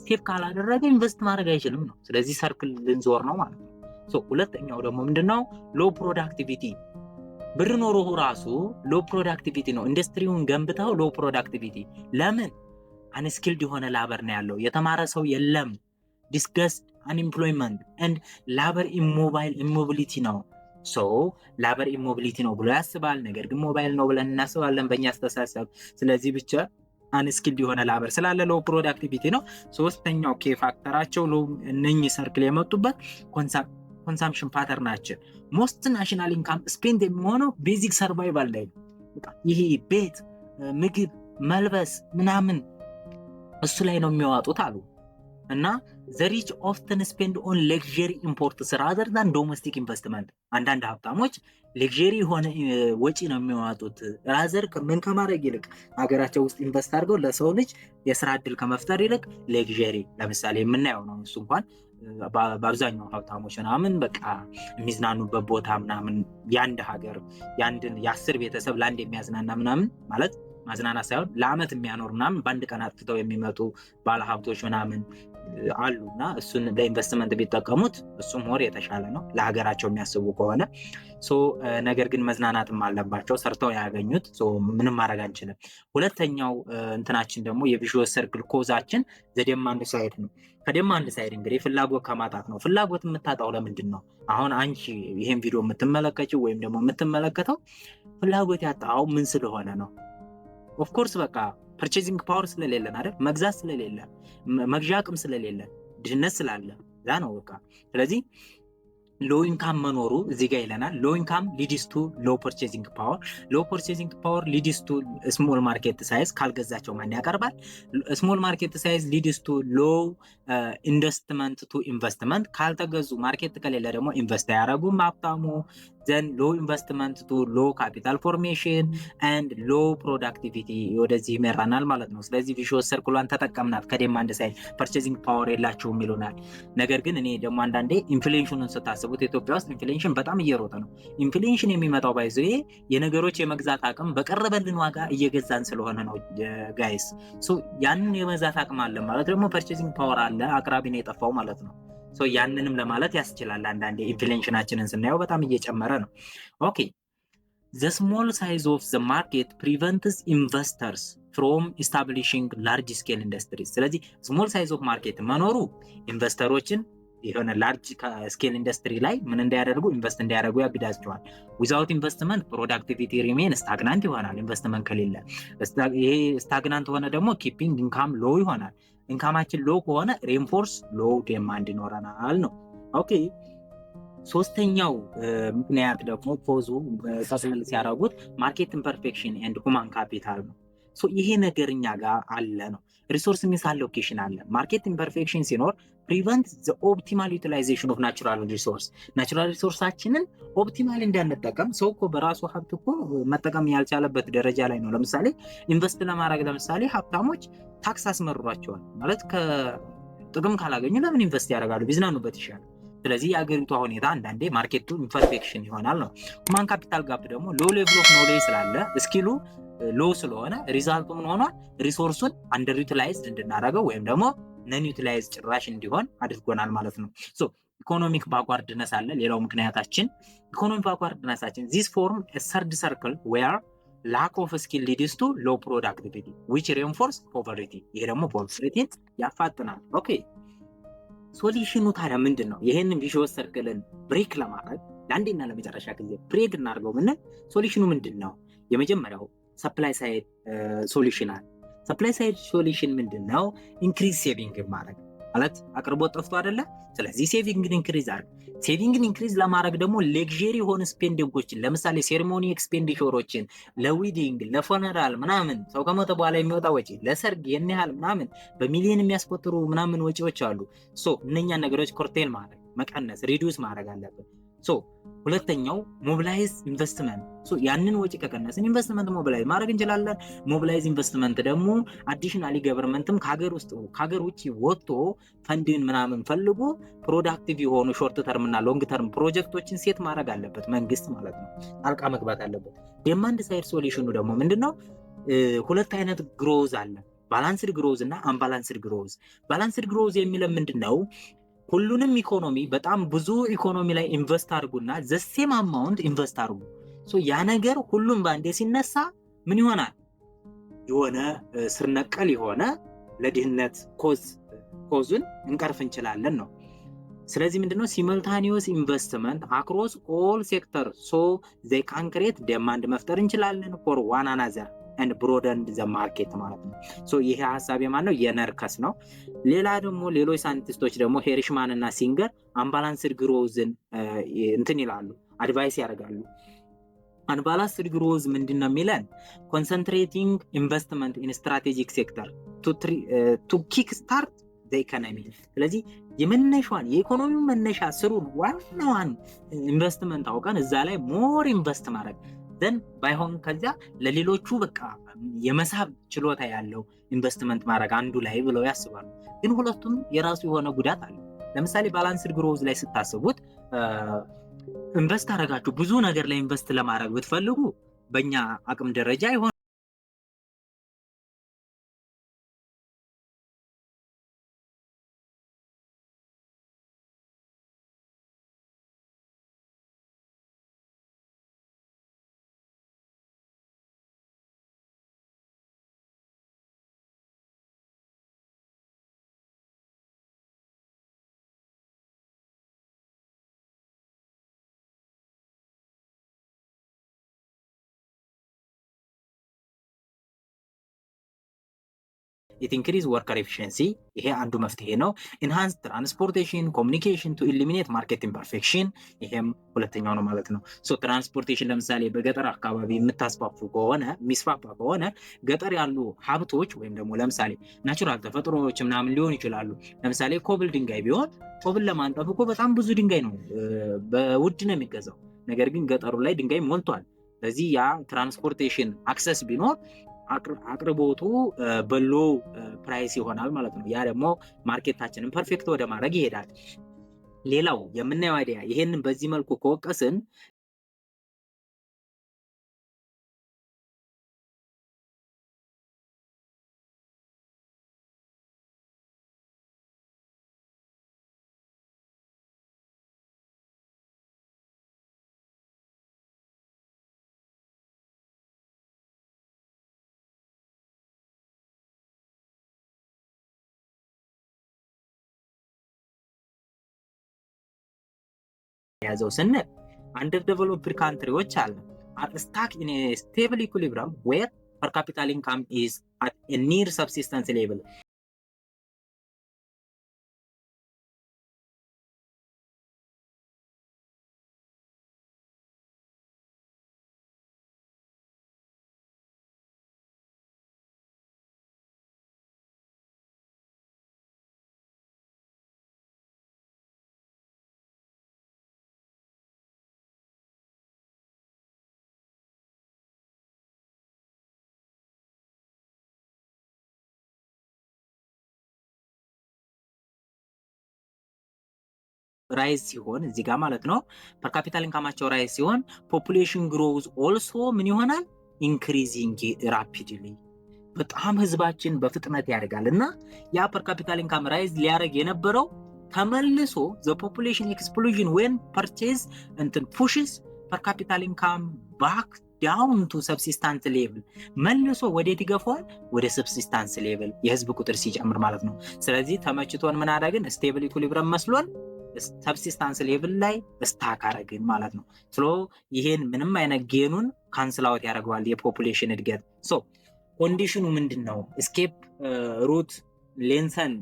ሴቭ ካላደረገ ኢንቨስት ማድረግ አይችልም ነው። ስለዚህ ሰርክል ልንዞር ነው ማለት ነው። ሁለተኛው ደግሞ ምንድነው ሎ ፕሮዳክቲቪቲ። ብር ኖሮ ራሱ ሎ ፕሮዳክቲቪቲ ነው። ኢንዱስትሪውን ገንብተው ሎ ፕሮዳክቲቪቲ። ለምን? አንስኪልድ የሆነ ላበር ነው ያለው፣ የተማረ ሰው የለም። discussed unemployment and labor immobility ነው። labor immobility ነው ብሎ ያስባል። ነገር ግን ሞባይል ነው ብለን እናስባለን በእኛ አስተሳሰብ። ስለዚህ ብቻ አንስኪልድ የሆነ ላበር ስላለ ሎው ፕሮዳክቲቪቲ ነው። ሶስተኛው ኬ ፋክተራቸው እነኚህ ሰርክል የመጡበት ኮንሳምፕሽን ፓተርናቸው ሞስት ናሽናል ኢንካም ስፔንድ የሚሆነው ቤዚክ ሰርቫይቫል ላይ ነው። ይሄ ቤት፣ ምግብ፣ መልበስ ምናምን እሱ ላይ ነው የሚያዋጡት አሉ። እና the rich often spend on luxury imports rather than domestic investment። አንዳንድ ሀብታሞች ሌክዠሪ የሆነ ወጪ ነው የሚያወጡት ራዘር ምን ከማድረግ ይልቅ ሀገራቸው ውስጥ ኢንቨስት አድርገው ለሰው ልጅ የስራ እድል ከመፍጠር ይልቅ ሌክዠሪ ለምሳሌ የምናየው ነው። እሱ እንኳን በአብዛኛው ሀብታሞች ምናምን በቃ የሚዝናኑበት ቦታ ምናምን የአንድ ሀገር የ10 ቤተሰብ ለአንድ የሚያዝናና ምናምን ማለት ማዝናናት ሳይሆን ለአመት የሚያኖር ምናምን በአንድ ቀን አጥፍተው የሚመጡ ባለሀብቶች ምናምን አሉና እሱን ለኢንቨስትመንት ቢጠቀሙት እሱ ሞር የተሻለ ነው ለሀገራቸው የሚያስቡ ከሆነ። ነገር ግን መዝናናትም አለባቸው፣ ሰርተው ያገኙት ምንም ማድረግ አንችልም። ሁለተኛው እንትናችን ደግሞ የቪዥዋል ሰርክል ኮዛችን ዘዴማንድ ሳይድ ነው። ከዴማንድ ሳይድ እንግዲህ ፍላጎት ከማጣት ነው። ፍላጎት የምታጣው ለምንድን ነው? አሁን አንቺ ይሄን ቪዲዮ የምትመለከችው ወይም ደግሞ የምትመለከተው ፍላጎት ያጣው ምን ስለሆነ ነው? ኦፍኮርስ በቃ ፐርቼዚንግ ፓወር ስለሌለን አይደል? መግዛት ስለሌለ፣ መግዣ አቅም ስለሌለ፣ ድህነት ስላለ ዛ ነው በቃ። ስለዚህ ሎ ኢንካም መኖሩ እዚህ ጋር ይለናል። ሎ ኢንካም ሊድስ ቱ ሎ ፐርቼዚንግ ፓወር፣ ሎ ፐርቼዚንግ ፓወር ሊድስ ቱ ስሞል ማርኬት ሳይዝ። ካልገዛቸው ማን ያቀርባል? ስሞል ማርኬት ሳይዝ ሊድስ ቱ ሎ ኢንቨስትመንት ቱ ኢንቨስትመንት። ካልተገዙ ማርኬት ከሌለ ደግሞ ኢንቨስት አያደርጉም ሀብታሙ። ዘን ሎ ኢንቨስትመንት ቱ ሎ ካፒታል ፎርሜሽን ኤንድ ሎ ፕሮዳክቲቪቲ ወደዚህ ይመራናል ማለት ነው። ስለዚህ ቪዥዋል ሰርክሏን ተጠቀምናት። ከዴማንድ ሳይድ ፐርቼዚንግ ፓወር የላቸውም ይሉናል። ነገር ግን እኔ ደግሞ አንዳንዴ ኢንፍሌሽኑን ስታስቡት ኢትዮጵያ ውስጥ ኢንፍሌሽን በጣም እየሮጠ ነው። ኢንፍሌሽን የሚመጣው ባይዞ የነገሮች የመግዛት አቅም በቀረበልን ዋጋ እየገዛን ስለሆነ ነው ጋይስ። ያንን የመግዛት አቅም አለ ማለት ደግሞ ፐርቼዚንግ ፓወር አለ፣ አቅራቢ ነው የጠፋው ማለት ነው። ያንንም ለማለት ያስችላል። አንዳንዴ ኢንፍሌሽናችንን ስናየው በጣም እየጨመረ ነው። ኦኬ the small size of the market prevents investors from establishing large scale industries። ስለዚህ small size of market መኖሩ ኢንቨስተሮችን የሆነ ላርጅ ስኬል ኢንዱስትሪ ላይ ምን እንዳያደርጉ ኢንቨስት እንዳያደርጉ ያግዳቸዋል። ዊዛውት ኢንቨስትመንት ፕሮዳክቲቪቲ ሪሜን ስታግናንት ይሆናል። ኢንቨስትመንት ከሌለ ይሄ ስታግናንት ሆነ ደግሞ ኪፒንግ ኢንካም ሎ ይሆናል። ኢንካማችን ሎ ከሆነ ሬንፎርስ ሎ ዴማንድ ይኖረናል ነው። ኦኬ ሶስተኛው ምክንያት ደግሞ ፖዙ ሰስል ሲያደርጉት ማርኬት ኢምፐርፌክሽን ኤንድ ሁማን ካፒታል ነው። ይሄ ነገር እኛ ጋር አለ ነው። ሪሶርስ ሚስ አሎኬሽን አለ። ማርኬት ኢምፐርፌክሽን ሲኖር ፕሪቨንት ዘ ኦፕቲማል ዩቲላይዜሽን ኦፍ ናቹራል ሪሶርስ። ናቹራል ሪሶርሳችንን ኦፕቲማል እንዳንጠቀም ሰው እኮ በራሱ ሀብት እኮ መጠቀም ያልቻለበት ደረጃ ላይ ነው። ለምሳሌ ኢንቨስት ለማድረግ ለምሳሌ ሀብታሞች ታክስ አስመርሯቸዋል ማለት ከጥቅም ካላገኙ ለምን ኢንቨስት ያደርጋሉ? ቢዝናኑበት ይሻላል። ስለዚህ የአገሪቷ ሁኔታ አንዳንዴ ማርኬቱ ኢምፐርፌክሽን ይሆናል ነው። ሁማን ካፒታል ጋፕ ደግሞ ሎ ሌቭል ኦፍ ኖሌጅ ስላለ ስኪሉ ሎ ስለሆነ ሪዛልቱ ምን ሆኗል? ሪሶርሱን አንደር ዩቲላይዝድ እንድናደርገው ወይም ደግሞ ነን ዩቲላይዝ ጭራሽ እንዲሆን አድርጎናል ማለት ነው። ኢኮኖሚክ ባክዋርድነስ አለ። ሌላው ምክንያታችን ኢኮኖሚክ ባክዋርድነሳችን ዚስ ፎርም ሰርድ ሰርክል ዌር ላክ ኦፍ ስኪል ሊድስ ቱ ሎ ፕሮዳክቲቪቲ ዊች ሬንፎርስ ፖቨርቲ። ይሄ ደግሞ ፖቨርቲን ያፋጥናል። ኦኬ ሶሉሽኑ ታዲያ ምንድን ነው? ይሄንን ቪዥዋል ሰርክልን ብሬክ ለማድረግ ለአንዴና ለመጨረሻ ጊዜ ብሬክ እናድርገው ብንል ሶሉሽኑ ምንድን ነው? የመጀመሪያው ሰፕላይ ሳይድ ሶሉሽን አለ። ሰፕላይ ሳይድ ሶሉሽን ምንድን ነው? ኢንክሪዝ ሴቪንግ ማድረግ ማለት አቅርቦት ጠፍቶ አይደለ? ስለዚህ ሴቪንግን ኢንክሪዝ አድርግ። ሴቪንግን ኢንክሪዝ ለማድረግ ደግሞ ሌግዠሪ የሆኑ ስፔንዲንጎችን ለምሳሌ ሴሪሞኒ ኤክስፔንዲቸሮችን ለዊዲንግ ለፎነራል ምናምን ሰው ከሞተ በኋላ የሚወጣ ወጪ ለሰርግ የኔ ያህል ምናምን በሚሊዮን የሚያስቆጥሩ ምናምን ወጪዎች አሉ። እነኛን ነገሮች ኮርቴል ማድረግ መቀነስ ሪዲዩስ ማድረግ አለብን። ሁለተኛው ሞቢላይዝ ኢንቨስትመንት። ያንን ወጪ ከቀነስን ኢንቨስትመንት ሞቢላይዝ ማድረግ እንችላለን። ሞቢላይዝ ኢንቨስትመንት ደግሞ አዲሽናሊ ገቨርንመንትም ከሀገር ውጭ ወጥቶ ፈንድን ምናምን ፈልጎ ፕሮዳክቲቭ የሆኑ ሾርት ተርም እና ሎንግ ተርም ፕሮጀክቶችን ሴት ማድረግ አለበት፣ መንግስት ማለት ነው። ጣልቃ መግባት አለበት። ዴማንድ ሳይድ ሶሉሽኑ ደግሞ ምንድነው? ሁለት አይነት ግሮዝ አለ፣ ባላንስድ ግሮዝ እና አንባላንስድ ግሮዝ። ባላንስድ ግሮዝ የሚለው ምንድነው? ሁሉንም ኢኮኖሚ በጣም ብዙ ኢኮኖሚ ላይ ኢንቨስት አድርጉና ዘሴም አማውንት ኢንቨስት አድርጉ። ያ ነገር ሁሉም ባንዴ ሲነሳ ምን ይሆናል? የሆነ ስር ነቀል የሆነ ለድህነት ኮዙን እንቀርፍ እንችላለን ነው። ስለዚህ ምንድነው? ሲመልታኒየስ ኢንቨስትመንት አክሮስ ኦል ሴክተር ዘይ ካን ክሬት ዴማንድ መፍጠር እንችላለን ፎር ዋን አናዘር and broaden the market ማለት ነው። ይሄ ሐሳብ የማን ነው? የነርከስ ነው። ሌላ ደግሞ ሌሎች ሳይንቲስቶች ደግሞ ሄሪሽማን እና ሲንገር አንባላንስድ ግሮዝን እንትን ይላሉ፣ አድቫይስ ያደርጋሉ። አንባላንስድ ግሮዝ ምንድነው የሚለን? ኮንሰንትሬቲንግ ኢንቨስትመንት ኢን ስትራቴጂክ ሴክተር ቱ ኪክ ስታርት ዘ ኢኮኖሚ። ስለዚህ የመነሻዋን የኢኮኖሚው መነሻ ስሩን ዋናዋን ኢንቨስትመንት አውቀን እዛ ላይ ሞር ኢንቨስት ማድረግ ዘን ባይሆን ከዚያ ለሌሎቹ በቃ የመሳብ ችሎታ ያለው ኢንቨስትመንት ማድረግ አንዱ ላይ ብለው ያስባሉ። ግን ሁለቱም የራሱ የሆነ ጉዳት አለ። ለምሳሌ ባላንስድ ግሮዝ ላይ ስታስቡት ኢንቨስት አደረጋችሁ ብዙ ነገር ላይ ኢንቨስት ለማድረግ ብትፈልጉ በእኛ አቅም ደረጃ ይሆን ኢት ኢንክሪዝ ወርከር ኤፊሽንሲ፣ ይሄ አንዱ መፍትሄ ነው። ኢንሃንስ ትራንስፖርቴሽን ኮሚኒኬሽን ቱ ኢሊሚኔት ማርኬት ኢምፐርፌክሽን፣ ይሄም ሁለተኛው ነው ማለት ነው። ሶ ትራንስፖርቴሽን ለምሳሌ በገጠር አካባቢ የሚስፋፋ ከሆነ ገጠር ያሉ ሀብቶች ወይም ደግሞ ለምሳሌ ናቹራል ተፈጥሮዎች ምናምን ሊሆን ይችላሉ። ለምሳሌ ኮብል ድንጋይ ቢሆን ኮብል ለማንጠፍ እኮ በጣም ብዙ ድንጋይ ነው በውድ ነው የሚገዛው። ነገር ግን ገጠሩ ላይ ድንጋይ ሞልቷል። ስለዚህ ያ ትራንስፖርቴሽን አክሰስ ቢኖር አቅርቦቱ በሎ ፕራይስ ይሆናል ማለት ነው። ያ ደግሞ ማርኬታችንን ፐርፌክት ወደ ማድረግ ይሄዳል። ሌላው የምናየው አይዲያ ይሄንን በዚህ መልኩ ከወቀስን ያዘው ስንል አንደር ዴቨሎፕድ ካንትሪዎች አለ are stuck in a stable equilibrium where per capita income is at a near subsistence level. ራይዝ ሲሆን እዚህ ጋር ማለት ነው ፐር ካፒታል ኢንካማቸው ራይዝ ሲሆን ፖፑሌሽን ግሮዝ ኦልሶ ምን ይሆናል ኢንክሪዚንግ ራፒድሊ፣ በጣም ህዝባችን በፍጥነት ያድጋል እና ያ ፐር ካፒታል ኢንካም ራይዝ ሊያደርግ የነበረው ተመልሶ ዘ ፖፑሌሽን ኤክስፕሎዥን ዌን ፐርቼዝ እንትን ፑሽስ ፐር ካፒታል ኢንካም ባክ ዳውን ቱ ሰብሲስታንስ ሌቭል፣ መልሶ ወዴት ይገፋዋል? ወደ ሰብሲስታንስ ሌቭል የህዝብ ቁጥር ሲጨምር ማለት ነው። ስለዚህ ተመችቶን ምን አደረግን? ስቴብል ኢኩሊብረም መስሎን ሰብሲስታንስ ሌቭል ላይ ስታክ አረግን ማለት ነው። ስሎ ይሄን ምንም አይነት ጌኑን ካንስል አውት ያደርገዋል የፖፑሌሽን እድገት። ሶ ኮንዲሽኑ ምንድነው? ስኬፕ ሩት ሌንሰን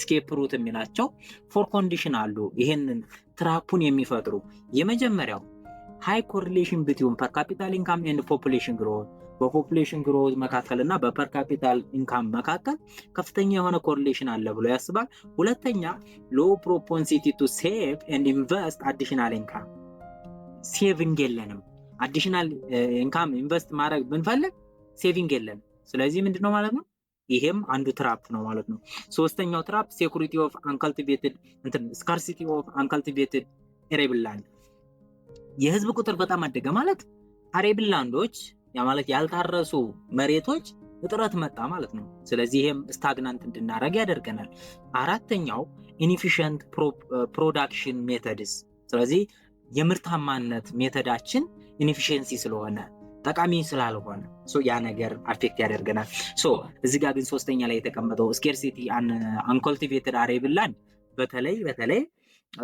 ስኬፕ ሩት የሚላቸው ፎር ኮንዲሽን አሉ ይሄንን ትራፑን የሚፈጥሩ። የመጀመሪያው ሃይ ኮሪሌሽን ቢትዊን ፐር ካፒታል ኢንካም ኤንድ ፖፑሌሽን ግሮዝ፣ በፖፑሌሽን ግሮዝ መካከል እና በፐር ካፒታል ኢንካም መካከል ከፍተኛ የሆነ ኮሪሌሽን አለ ብሎ ያስባል። ሁለተኛ ሎ ፕሮፖንሲቲ ቱ ሴቭ ኤንድ ኢንቨስት አዲሽናል ኢንካም፣ ሴቪንግ የለንም። አዲሽናል ኢንካም ኢንቨስት ማድረግ ብንፈልግ ሴቪንግ የለንም። ስለዚህ ምንድነው ማለት ነው? ይሄም አንዱ ትራፕ ነው ማለት ነው። ሶስተኛው ትራፕ ሴኩሪቲ ኦፍ አንካልቲቬትድ ስካርሲቲ ኦፍ አንካልቲቬትድ ኤሬብል ላንድ፣ የህዝብ ቁጥር በጣም አደገ ማለት አሬብል ላንዶች ያ ማለት ያልታረሱ መሬቶች እጥረት መጣ ማለት ነው። ስለዚህ ይሄም ስታግናንት እንድናረግ ያደርገናል። አራተኛው ኢንኤፊሽንት ፕሮዳክሽን ሜተድስ፣ ስለዚህ የምርታማነት ሜተዳችን ኢንኤፊሽንሲ ስለሆነ ጠቃሚ ስላልሆነ ያ ነገር አፌክት ያደርገናል። እዚህ ጋር ግን ሶስተኛ ላይ የተቀመጠው ስኬርሲቲ አንኮልቲቬትድ አሬብል ላንድ በተለይ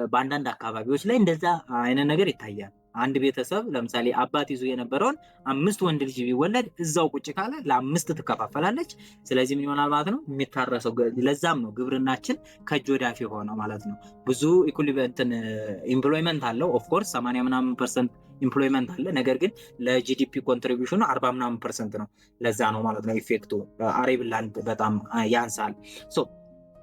በአንዳንድ አካባቢዎች ላይ እንደዛ አይነት ነገር ይታያል። አንድ ቤተሰብ ለምሳሌ አባት ይዞ የነበረውን 5 ወንድ ልጅ ቢወለድ እዛው ቁጭ ካለ ለ5 ትከፋፈላለች። ስለዚህ ምን ይሆናል ማለት ነው የሚታረሰው። ለዛም ነው ግብርናችን ከእጅ ወዳፍ የሆነው ማለት ነው። ብዙ ኢኩሊቨንት ኢምፕሎይመንት አለው ኦፍ ኮርስ 80% ኢምፕሎይመንት አለ። ነገር ግን ለጂዲፒ ኮንትሪቢዩሽኑ 40% ነው። ለዛ ነው ማለት ነው ኢፌክቱ አሬብል ላንድ በጣም ያንሳል።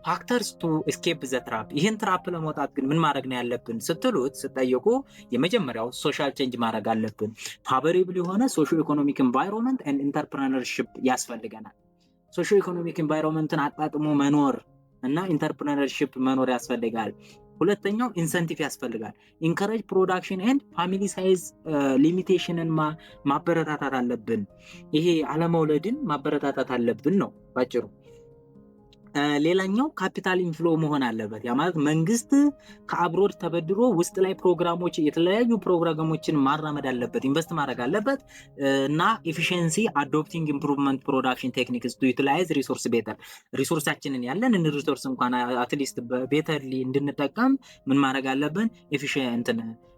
ፋክተርስ ቱ ኤስኬፕ ዘ ትራፕ፣ ይህን ትራፕ ለመውጣት ግን ምን ማድረግ ነው ያለብን ስትጠየቁ የመጀመሪያው ሶሻል ቼንጅ ማድረግ አለብን። ፋቨሬብል የሆነ ሶሾ ኢኮኖሚክ ኤንቫይሮንመንት ኤንድ ኢንተርፕረነርሺፕ ያስፈልገናል። ሶሾ ኢኮኖሚክ ኤንቫይሮንመንትን አጣጥሞ መኖር እና ኢንተርፕረነርሺፕ መኖር ያስፈልጋል። ሁለተኛው ኢንሰንቲቭ ያስፈልጋል። ኢንከሬጅ ፕሮዳክሽን ኤንድ ፋሚሊ ሳይዝ ሊሚቴሽንን ማበረታታት አለብን። ይሄ አለመውለድን ማበረታታት አለብን ነው ባጭሩ። ሌላኛው ካፒታል ኢንፍሎ መሆን አለበት። ያ ማለት መንግስት ከአብሮድ ተበድሮ ውስጥ ላይ ፕሮግራሞች የተለያዩ ፕሮግራሞችን ማራመድ አለበት፣ ኢንቨስት ማድረግ አለበት እና ኤፊሺየንሲ አዶፕቲንግ ኢምፕሩቭመንት ፕሮዳክሽን ቴክኒክስ ቱ ዩቲላይዝ ሪሶርስ ቤተር፣ ሪሶርሳችንን ያለን ሪሶርስ እንኳን አትሊስት ቤተርሊ እንድንጠቀም ምን ማድረግ አለብን?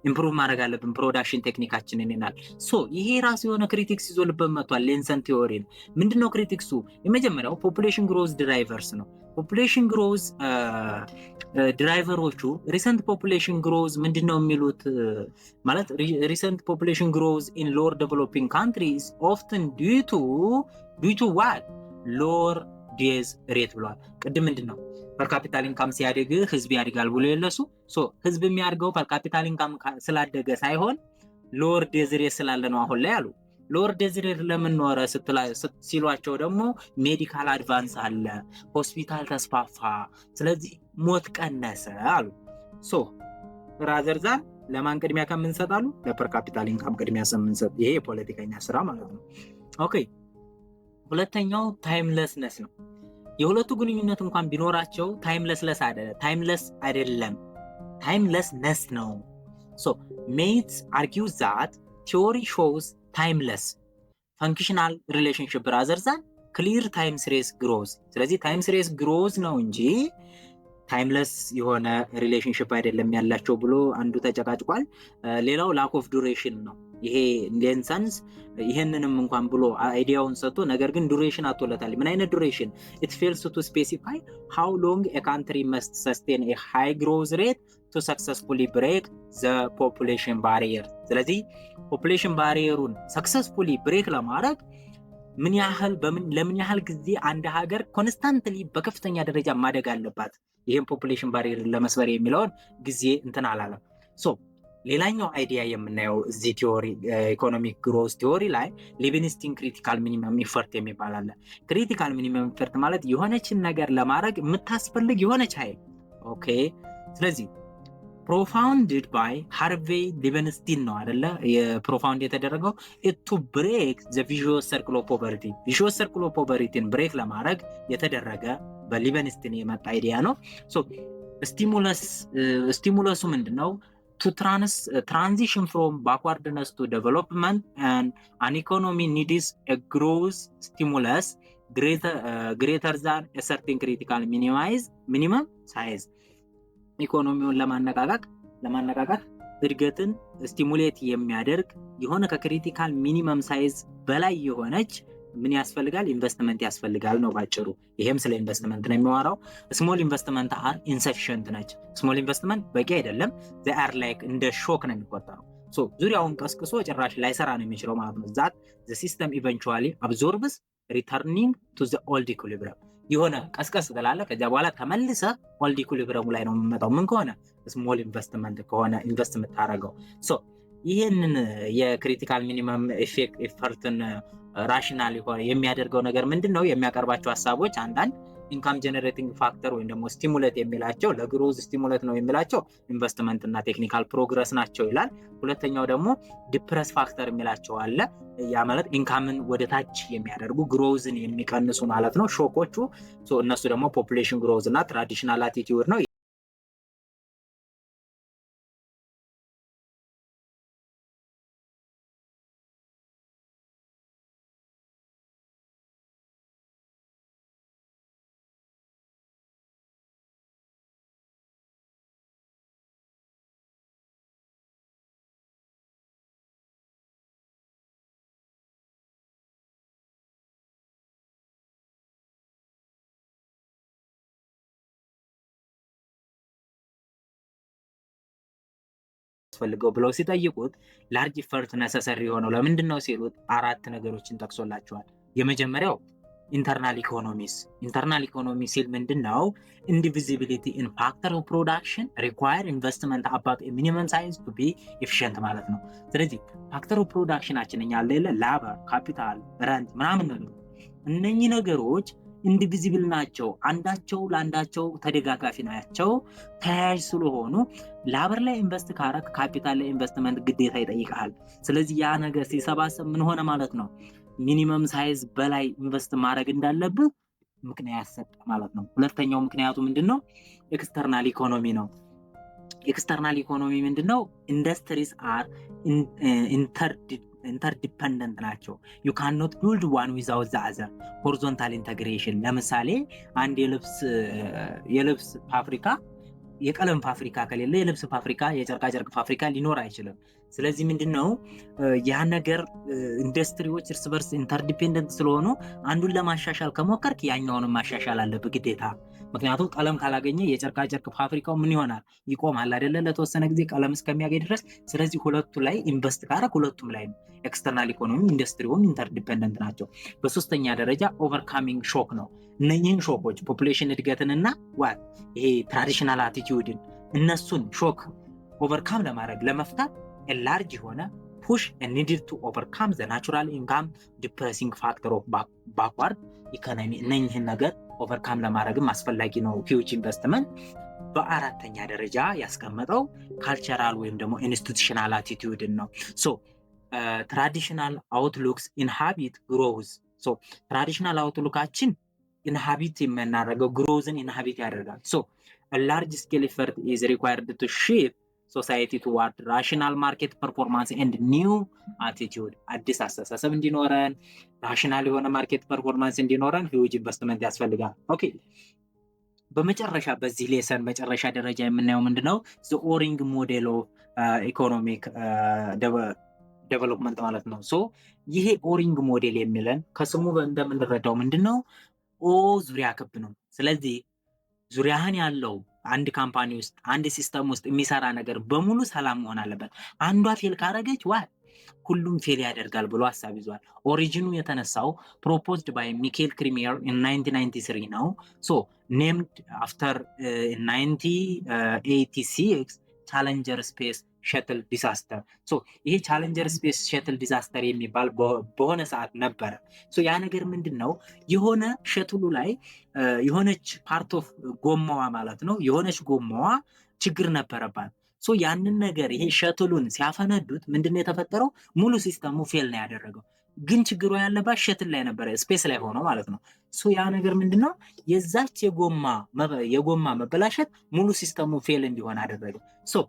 ኢምፕሩቭ ማድረግ አለብን ፕሮዳክሽን ቴክኒካችንን ይናል። ሶ ይሄ ራሱ የሆነ ክሪቲክስ ይዞልበት መጥቷል። ሌንሰን ቲዮሪ ነው። ምንድነው ክሪቲክሱ? የመጀመሪያው ፖፑሌሽን ግሮዝ ድራይቨርስ ነው። ፖፑሌሽን ግሮዝ ድራይቨሮቹ ሪሰንት ፖፑሌሽን ግሮዝ ምንድነው የሚሉት ማለት ሪሰንት ፖፑሌሽን ግሮዝ ኢን ሎወር ዴቨሎፒንግ ካንትሪስ ኦፍተን ዲዩ ቱ ዋት ሎወር ዴዝ ሬት ብለዋል። ቅድም ምንድነው ፐር ካፒታል ኢንካም ሲያድግ ህዝብ ያድጋል ብሎ የለሱ ህዝብ የሚያድገው ፐር ካፒታል ኢንካም ስላደገ ሳይሆን ሎወር ዴዝ ሬት ስላለ ነው አሁን ላይ አሉ። ሎወር ዴዝ ሬት ለምን ኖረ ሲሏቸው ደግሞ ሜዲካል አድቫንስ አለ፣ ሆስፒታል ተስፋፋ፣ ስለዚህ ሞት ቀነሰ አሉ። ራዘርዛን ለማን ቅድሚያ ከምንሰጣሉ? ለፐር ካፒታል ኢንካም ቅድሚያ ከምንሰጥ። ይሄ የፖለቲከኛ ስራ ማለት ነው። ኦኬ ሁለተኛው ታይምለስነስ ነው። የሁለቱ ግንኙነት እንኳን ቢኖራቸው ታይምለስ አይደለም፣ ታይምለስነስ ነው። ሜትስ አርጊው ዛት ቲዮሪ ሾውስ ታይምለስ ፈንክሽናል ሪሌሽንሽፕ ራዘር ዛን ክሊር ታይም ሲሪስ ግሮዝ። ስለዚህ ታይም ሲሪስ ግሮዝ ነው እንጂ ታይምለስ የሆነ ሪሌሽንሽፕ አይደለም ያላቸው ብሎ አንዱ ተጨቃጭቋል። ሌላው ላክ ኦፍ ዱሬሽን ነው። ይሄ ሌንሰንስ ይሄንንም እንኳን ብሎ አይዲያውን ሰጥቶ ነገር ግን ዱሬሽን አጥቶለታል። ምን አይነት ዱሬሽን? it fails to specify how long a country must sustain a high growth rate to successfully break the population barrier። ስለዚህ ፖፑሌሽን ባሪየሩን ሰክሰስፉሊ ብሬክ ለማድረግ ለምን ያህል ጊዜ አንድ ሀገር ኮንስታንትሊ በከፍተኛ ደረጃ ማደግ አለባት ይሄን ፖፑሌሽን ባሪየር ለመስበር የሚለውን ጊዜ እንትን አላለም። ሌላኛው አይዲያ የምናየው እዚህ ቲዮሪ ኢኮኖሚክ ግሮዝ ቲዮሪ ላይ ሊቪንግስቶን ክሪቲካል ሚኒመም ኢፈርት የሚባል አለ። ክሪቲካል ሚኒመም ኢፈርት ማለት የሆነችን ነገር ለማድረግ የምታስፈልግ የሆነች ኃይል። ኦኬ ስለዚህ ፕሮፋውንድድ ባይ ሃርቬይ ሊቪንግስቶን ነው አይደለ? የፕሮፋውንድ የተደረገው ቱ ብሬክ ዘ ቪዥወስ ሰርክል ኦፍ ፖቨርቲ። ቪዥወስ ሰርክል ኦፍ ፖቨርቲን ብሬክ ለማድረግ የተደረገ በሊቪንግስቶን የመጣ አይዲያ ነው። ስቲሙለሱ ምንድነው? to transition from backwardness to development, and an economy needs a growth stimulus greater than a certain critical minimum size። ኢኮኖሚውን ለማነቃቃት እድገትን ስቲሙሌት የሚያደርግ የሆነ ከክሪቲካል ሚኒመም ሳይዝ በላይ የሆነች ምን ያስፈልጋል? ኢንቨስትመንት ያስፈልጋል ነው ባጭሩ። ይሄም ስለ ኢንቨስትመንት ነው የሚያወራው። ስሞል ኢንቨስትመንት አር ኢንሰፊሽንት ነች። ስሞል ኢንቨስትመንት በቂ አይደለም። they are like እንደ ሾክ ነው የሚቆጠረው። ዙሪያውን ቀስቅሶ ጭራሽ ላይሰራ ነው የሚችለው ማለት ነው። that the system eventually absorbs returning to the old equilibrium። የሆነ ቀስቀስ ትላለ፣ ከዚያ በኋላ ተመልሰ ኦልድ ኢኩሊብረሙ ላይ ነው የምመጣው። ምን ከሆነ ስሞል ኢንቨስትመንት ከሆነ ኢንቨስት የምታደርገው። ይህንን የክሪቲካል ሚኒመም ኢፈርትን ራሽናል የሚያደርገው ነገር ምንድነው? የሚያቀርባቸው ሀሳቦች አንዳንድ ኢንካም ጀነሬቲንግ ፋክተር ወይም ደግሞ ስቲሙሌት የሚላቸው ለግሮዝ ስቲሙሌት ነው የሚላቸው ኢንቨስትመንት እና ቴክኒካል ፕሮግረስ ናቸው ይላል። ሁለተኛው ደግሞ ዲፕረስ ፋክተር የሚላቸው አለ። ያ ማለት ኢንካምን ወደ ታች የሚያደርጉ ግሮዝን የሚቀንሱ ማለት ነው ሾኮቹ። እነሱ ደግሞ ፖፑሌሽን ግሮዝ እና ትራዲሽናል አቲቲዩድ ነው። ፈልገው ብለው ሲጠይቁት ላርጅ ኢፈርት ነሰሰሪ ሆነው ለምንድን ነው ሲሉት አራት ነገሮችን ጠቅሶላቸዋል። የመጀመሪያው ኢንተርናል ኢኮኖሚ ሲል ምንድነው? ኢንዲቪዚቢሊቲ ኢን ፋክተር ኦፍ ፕሮዳክሽን ሪኳየር ኢንቨስትመንት አባብ ሚኒመም ሳይዝ ቱ ቢ ኤፊሽንት ማለት ነው። ስለዚህ ፋክተር ኦፍ ፕሮዳክሽናችን እኛ ያለ ላበር፣ ካፒታል፣ ረንት ምናምን ነው። እነኚህ ነገሮች ኢንዲቪዚብል ናቸው። አንዳቸው ለአንዳቸው ተደጋጋፊ ናቸው፣ ተያያዥ ስለሆኑ ላበር ላይ ኢንቨስት ካረክ ካፒታል ላይ ኢንቨስትመንት ግዴታ ይጠይቃል። ስለዚህ ያ ነገር ሲሰባሰብ ምን ሆነ ማለት ነው? ሚኒመም ሳይዝ በላይ ኢንቨስት ማድረግ እንዳለብህ ምክንያት ሰጠ ማለት ነው። ሁለተኛው ምክንያቱ ምንድነው? ኤክስተርናል ኢኮኖሚ ነው። ኤክስተርናል ኢኮኖሚ ምንድነው? ኢንዱስትሪስ አር ኢንተርዲፐንደንት ናቸው። ዩ ካን ኖት ቢልድ ዋን ዊዛውት ዘ አዘር ሆሪዞንታል ኢንተግሬሽን። ለምሳሌ አንድ የልብስ ፋብሪካ የቀለም ፋብሪካ ከሌለ የልብስ ፋብሪካ የጨርቃ ጨርቅ ፋብሪካ ሊኖር አይችልም። ስለዚህ ምንድነው ያ ነገር ኢንዱስትሪዎች እርስ በርስ ኢንተርዲፔንደንት ስለሆኑ አንዱን ለማሻሻል ከሞከርክ ያኛውን ማሻሻል አለብህ ግዴታ። ምክንያቱም ቀለም ካላገኘ የጨርቃ ጨርቅ ፋብሪካው ምን ይሆናል? ይቆማል አይደለ? ለተወሰነ ጊዜ ቀለም እስከሚያገኝ ድረስ። ስለዚህ ሁለቱ ላይ ኢንቨስት ካረክ ሁለቱም ላይ ነው። ኤክስተርናል ኢኮኖሚ ኢንዱስትሪውም ኢንተርዲፔንደንት ናቸው። በሶስተኛ ደረጃ ኦቨርካሚንግ ሾክ ነው። እነኚህን ሾኮች ፖፑሌሽን እድገትንና ዋት ይሄ ትራዲሽናል አቲቲዩድን እነሱን ሾክ ኦቨርካም ለማድረግ ለመፍታት ላርጅ የሆነ ፑሽ ኒድድ ቱ ኦቨርካም ዘ ናቹራል ኢንካም ዲፕሬሲንግ ፋክተር ኦፍ ባክዋርድ ኢኮኖሚ። እነኚህን ነገር ኦቨርካም ለማድረግም አስፈላጊ ነው ሂውጅ ኢንቨስትመንት። በአራተኛ ደረጃ ያስቀመጠው ካልቸራል ወይም ደግሞ ኢንስቲቱሽናል አቲቲዩድን ነው። ሶ ትራዲሽናል አውትሉክስ ኢንሃቢት ግሮዝ። ሶ ትራዲሽናል አውትሉካችን ኢንሃቢት የምናደርገው ግሮዝን ኢንሃቢት ያደርጋል። ሶ ላርጅ ስኬል ኤፈርት ኢዝ ሪኳየርድ ቱ ሺፍት ሶሳይቲ ቱዋርድ ራሽናል ማርኬት ፐርፎርማንስ ኤንድ ኒው አቲቲዩድ። አዲስ አስተሳሰብ እንዲኖረን ራሽናል የሆነ ማርኬት ፐርፎርማንስ እንዲኖረን ሂውጅ ኢንቨስትመንት ያስፈልጋል። ኦኬ በመጨረሻ በዚህ ሌሰን መጨረሻ ደረጃ የምናየው ምንድነው? ዘ ኦሪንግ ሞዴል ኦፍ ኢኮኖሚክ ዴቨሎፕመንት ማለት ነው። ሶ ይሄ ኦሪንግ ሞዴል የሚለን ከስሙ እንደምንረዳው ምንድነው? ኦ ዙሪያ ክብ ነው። ስለዚህ ዙሪያህን ያለው አንድ ካምፓኒ ውስጥ አንድ ሲስተም ውስጥ የሚሰራ ነገር በሙሉ ሰላም መሆን አለበት። አንዷ ፌል ካረገች ሁሉም ፌል ያደርጋል ብሎ ሀሳብ ይዟል። ኦሪጂኑ የተነሳው ፕሮፖዝድ ባይ ሚኬል ክሪሚየር ኢን 1993 ነው። ሶ ኔምድ አፍተር 1986 ቻሌንጀር ስፔስ ሸትል ዲሳስተር። ሶ ይሄ ቻሌንጀር ስፔስ ሸትል ዲሳስተር የሚባል በሆነ ሰዓት ነበረ። ሶ ያ ነገር ምንድነው? የሆነ ሸትሉ ላይ የሆነች ፓርት ኦፍ ጎማዋ ማለት ነው የሆነች ጎማዋ ችግር ነበረባት። ሶ ያንን ነገር ይሄ ሸትሉን ሲያፈነዱት ምንድነው የተፈጠረው? ሙሉ ሲስተሙ ፌል ነው ያደረገው። ግን ችግሩ ያለባት ሸትል ላይ ነበረ፣ ስፔስ ላይ ሆኖ ማለት ነው። ሶ ያ ነገር ምንድነው? የዛች የጎማ መበላሸት ሙሉ ሲስተሙ ፌል እንዲሆን አደረገ። ሶ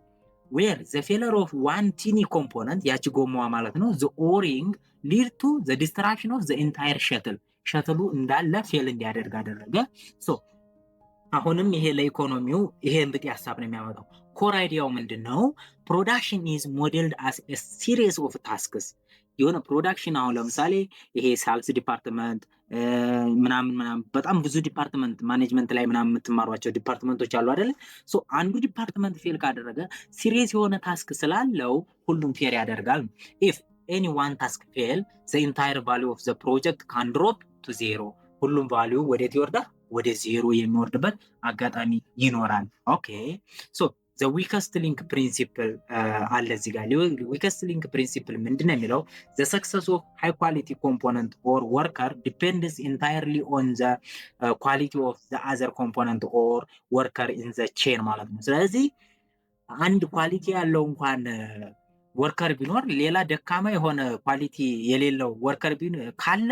where the failure of one teeny component ያቺ ጎማዋ ማለት ነው the o-ring lead to the destruction of the entire shuttle ሸትሉ እንዳለ ፌል እንዲያደርግ አደረገ። ሶ አሁንም ይሄ ለኢኮኖሚው ይሄ እንግዲህ ሐሳብ ነው የሚያመጣው። ኮር አይዲያው ምንድነው? ፕሮዳክሽን is modeled as a series of tasks። የሆነ ፕሮዳክሽን አሁን ለምሳሌ ይሄ ሳልስ ዲፓርትመንት ምናምን በጣም ብዙ ዲፓርትመንት ማኔጅመንት ላይ ምናምን የምትማሯቸው ዲፓርትመንቶች አሉ አይደል? ሶ አንዱ ዲፓርትመንት ፌል ካደረገ ሲሪየስ የሆነ ታስክ ስላለው ሁሉም ፌል ያደርጋል። if any one task fail the entire value of the project can drop to zero። ሁሉም ቫልዩ ወዴት ይወርዳል? ወደ ዜሮ የሚወርድበት አጋጣሚ ይኖራል። ኦኬ ሶ the weakest link principle አለ እዚህ ጋር። weakest link principle ምንድን ነው የሚለው? the success of high quality component or worker depends entirely on the quality of the other component or worker in the chain ማለት ነው። ስለዚህ አንድ ኳሊቲ ያለው እንኳን ወርከር ቢኖር ሌላ ደካማ የሆነ ኳሊቲ የሌለው ወርከር ካለ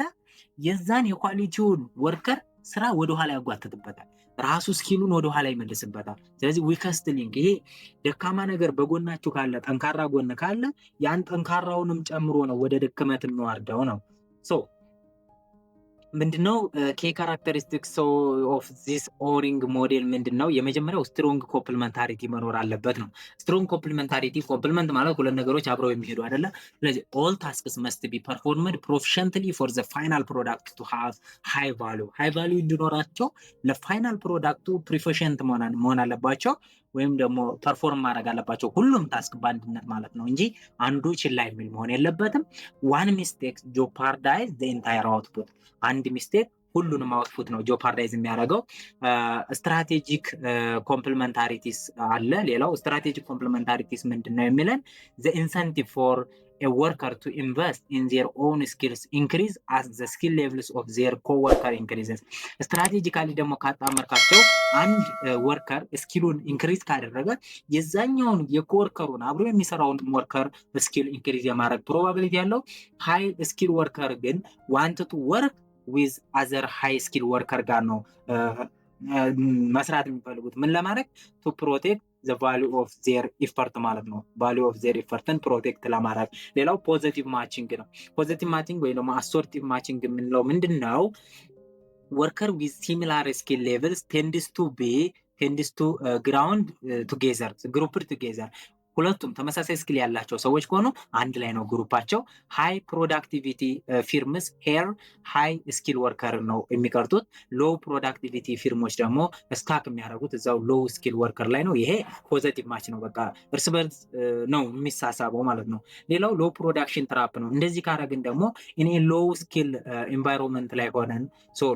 የዛን የኳሊቲውን ወርከር ስራ ወደኋላ ያጓትትበታል፣ ራሱ ስኪሉን ወደኋላ ይመልስበታል። ስለዚህ ዊከስት ሊንክ ይሄ ደካማ ነገር በጎናችሁ ካለ ጠንካራ ጎን ካለ ያን ጠንካራውንም ጨምሮ ነው ወደ ድክመት የሚዋርደው ነው። ሶ ምንድነው ኬ ካራክተሪስቲክስ ኦፍ ዚስ ኦሪንግ ሞዴል ምንድነው? የመጀመሪያው ስትሮንግ ኮምፕሊመንታሪቲ መኖር አለበት ነው። ስትሮንግ ኮምፕሊመንታሪቲ ኮምፕሊመንት ማለት ሁለት ነገሮች አብረው የሚሄዱ አይደለ? ስለዚህ ኦል ታስክስ መስት ቢ ፐርፎርምድ ፕሮፊሽንትሊ ፎር ዘ ፋይናል ፕሮዳክት ቱ ሃቭ ሃይ ቫልዩ። ሃይ ቫልዩ እንዲኖራቸው ለፋይናል ፕሮዳክቱ ፕሪፊሽንት መሆን አለባቸው ወይም ደግሞ ፐርፎርም ማድረግ አለባቸው ሁሉም ታስክ በአንድነት ማለት ነው እንጂ አንዱ ችላ የሚል መሆን የለበትም። ዋን ሚስቴክ ጆፓርዳይዝ ዘ ኢንታየር አውትፑት። አንድ ሚስቴክ ሁሉንም አውትፑት ነው ጆፓርዳይዝ የሚያደርገው። ስትራቴጂክ ኮምፕሊመንታሪቲስ አለ። ሌላው ስትራቴጂክ ኮምፕሊመንታሪቲስ ምንድነው የሚለን? ዘ ኢንሰንቲቭ ፎር a worker to invest in their own skills increase as the skill levels of their co-worker increases። ስትራቴጂካሊ ደግሞ ካጣመርካቸው አንድ ወርከር ስኪሉን ኢንክሪዝ ካደረገ የዛኛውን የኮወርከሩን አብሮ የሚሰራውን ወርከር ስኪል ኢንክሪዝ የማድረግ ፕሮባቢሊቲ ያለው። ሃይ ስኪል ወርከር ግን ዋንት ቱ ወርክ ዊዝ አዘር ሃይ ስኪል ወርከር ጋር ነው መስራት የሚፈልጉት። ምን ለማድረግ? ቱ ፕሮቴክት the value of their effort ማለት ነው። value of their effortን ፕሮቴክት ለማድረግ። ሌላው ፖዚቲቭ ማቺንግ ነው። ፖዚቲቭ ማቺንግ ወይ ደግሞ አሶርቲቭ ማቺንግ የምንለው ምንድነው? worker with similar skill levels tends to be ቴንድስ ቱ ግራውንድ ቱጌዘር ግሩፕድ ቱጌዘር ሁለቱም ተመሳሳይ ስኪል ያላቸው ሰዎች ከሆኑ አንድ ላይ ነው ግሩፓቸው። ሃይ ፕሮዳክቲቪቲ ፊርምስ ሄር ሃይ ስኪል ወርከር ነው የሚቀርጡት። ሎው ፕሮዳክቲቪቲ ፊርሞች ደግሞ ስታክ የሚያደርጉት እዛው ሎው ስኪል ወርከር ላይ ነው። ይሄ ፖዘቲቭ ማች ነው። በቃ እርስ በርስ ነው የሚሳሳበው ማለት ነው። ሌላው ሎው ፕሮዳክሽን ትራፕ ነው። እንደዚህ ካረግን ደግሞ እኔ ሎው ስኪል ኢንቫይሮንመንት ላይ ሆነን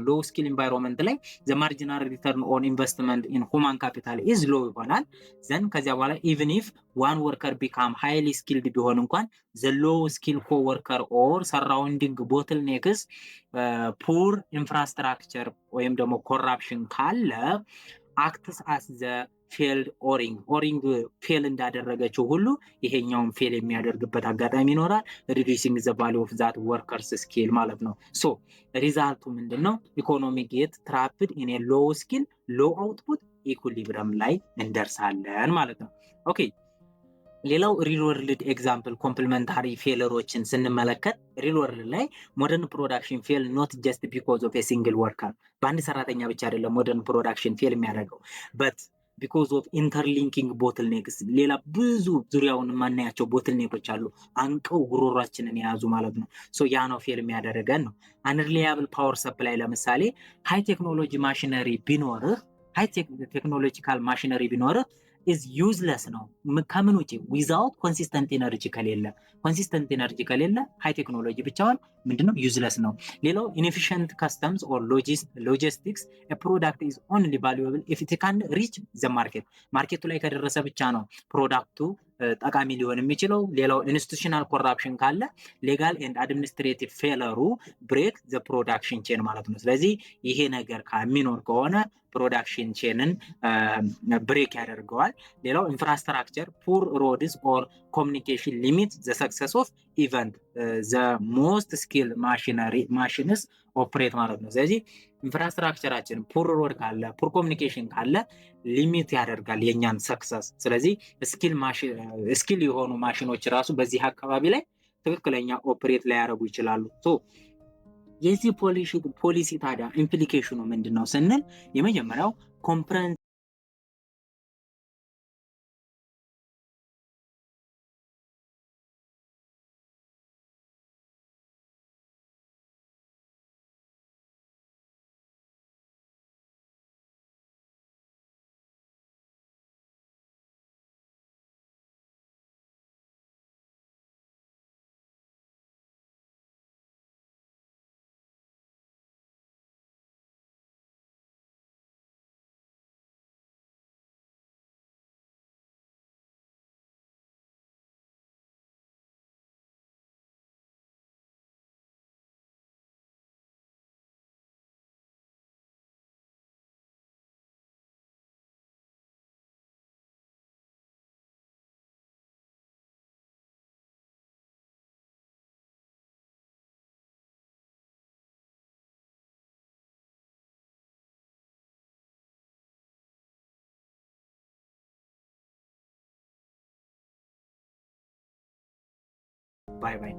ሎው ስኪል ኢንቫይሮንመንት ላይ ዘ ማርጂናል ሪተርን ኦን ኢንቨስትመንት ኢን ሁማን ካፒታል ኢዝ ሎው ይሆናል። ዘን ከዚያ በኋላ ኢቭን ኢፍ ዋን ወርከር ቢካም ሃይሊ ስኪልድ ቢሆን እንኳን ዘ ሎው ስኪል ኮ ወርከር ኦር ሰራውንዲንግ ቦትል ኔክስ ፑር ኢንፍራስትራክቸር ወይም ደግሞ ኮራፕሽን ካለ አክትስ አስ ዘ ፌልድ ኦሪንግ ፌል እንዳደረገችው ሁሉ ይሄኛውን ፌል የሚያደርግበት አጋጣሚ ይኖራል። ሪዲዩሲንግ ዘ ቫልዩ ኦፍ ዛት ወርከርስ ስኪል ማለት ነው። ሶ ሪዛልቱ ምንድን ነው? ኢኮኖሚ ጌት ትራፕድ ኢን ሎው ስኪል ሎው አውትፑት ኢኩሊብረም ላይ እንደርሳለን ማለት ነው። ኦኬ ሌላው ሪል ወርልድ ኤግዛምፕል ኮምፕሊመንታሪ ፌለሮችን ስንመለከት ሪል ወርልድ ላይ ሞደርን ፕሮዳክሽን ፌል ኖት ጀስት ቢኮዝ ኦፍ ሲንግል ወርከር፣ በአንድ ሰራተኛ ብቻ አይደለም ሞደርን ፕሮዳክሽን ፌል የሚያደርገው በት ቢኮዝ ኦፍ ኢንተርሊንኪንግ ቦትልኔክስ፣ ሌላ ብዙ ዙሪያውን የማናያቸው ቦትልኔኮች አሉ አንቀው ጉሮሯችንን የያዙ ማለት ነው። ሶ ያ ነው ፌል የሚያደረገን ነው። አንሪሊያብል ፓወር ሰፕላይ ለምሳሌ ሃይ ቴክኖሎጂ ማሽነሪ ቢኖርህ ሃይ ቴክኖሎጂካል ማሽነሪ ቢኖርህ ኢዝ ዩዝለስ ነው። ከምን ውጪ? ዊዛውት ኮንሲስተንት ኤነርጂ ከሌለ ሃይ ቴክኖሎጂ ብቻውን ምንድነው? ዩዝለስ ነው። ሌላው ኢንኤፊሽንት ከስተምስ ኦር ሎጂስቲክስ ፕሮዳክት ኢዝ ኦንሊ ቫሉዌብል ኢፍ ኢት ካን ሪች ዘ ማርኬቱ ላይ ከደረሰ ብቻ ነው ፕሮዳክቱ ጠቃሚ ሊሆን የሚችለው። ሌላው ኢንስቲቱሽናል ኮራፕሽን ካለ ሌጋል ኤንድ አድሚኒስትሬቲቭ ፌለሩ ብሬክ ዘ ፕሮዳክሽን ቼን ማለት ነው። ስለዚህ ይሄ ነገር ከሚኖር ከሆነ ፕሮዳክሽን ቼንን ብሬክ ያደርገዋል። ሌላው ኢንፍራስትራክቸር ፑር ሮድስ ኦር ኮሚኒኬሽን ሊሚት ዘ ሰክሰስ ኦፍ ኢቨንት ዘ ሞስት ስኪል ማሽንስ ኦፕሬት ማለት ነው። ስለዚህ ኢንፍራስትራክቸራችን ፑር ሮድ ካለ ፑር ኮሚኒኬሽን ካለ ሊሚት ያደርጋል የኛን ሰክሰስ። ስለዚህ ስኪል የሆኑ ማሽኖች ራሱ በዚህ አካባቢ ላይ ትክክለኛ ኦፕሬት ላይ ያደርጉ ይችላሉ። የዚህ ፖሊሲ ታዲያ ኢምፕሊኬሽኑ ምንድን ነው ስንል የመጀመሪያው ባይ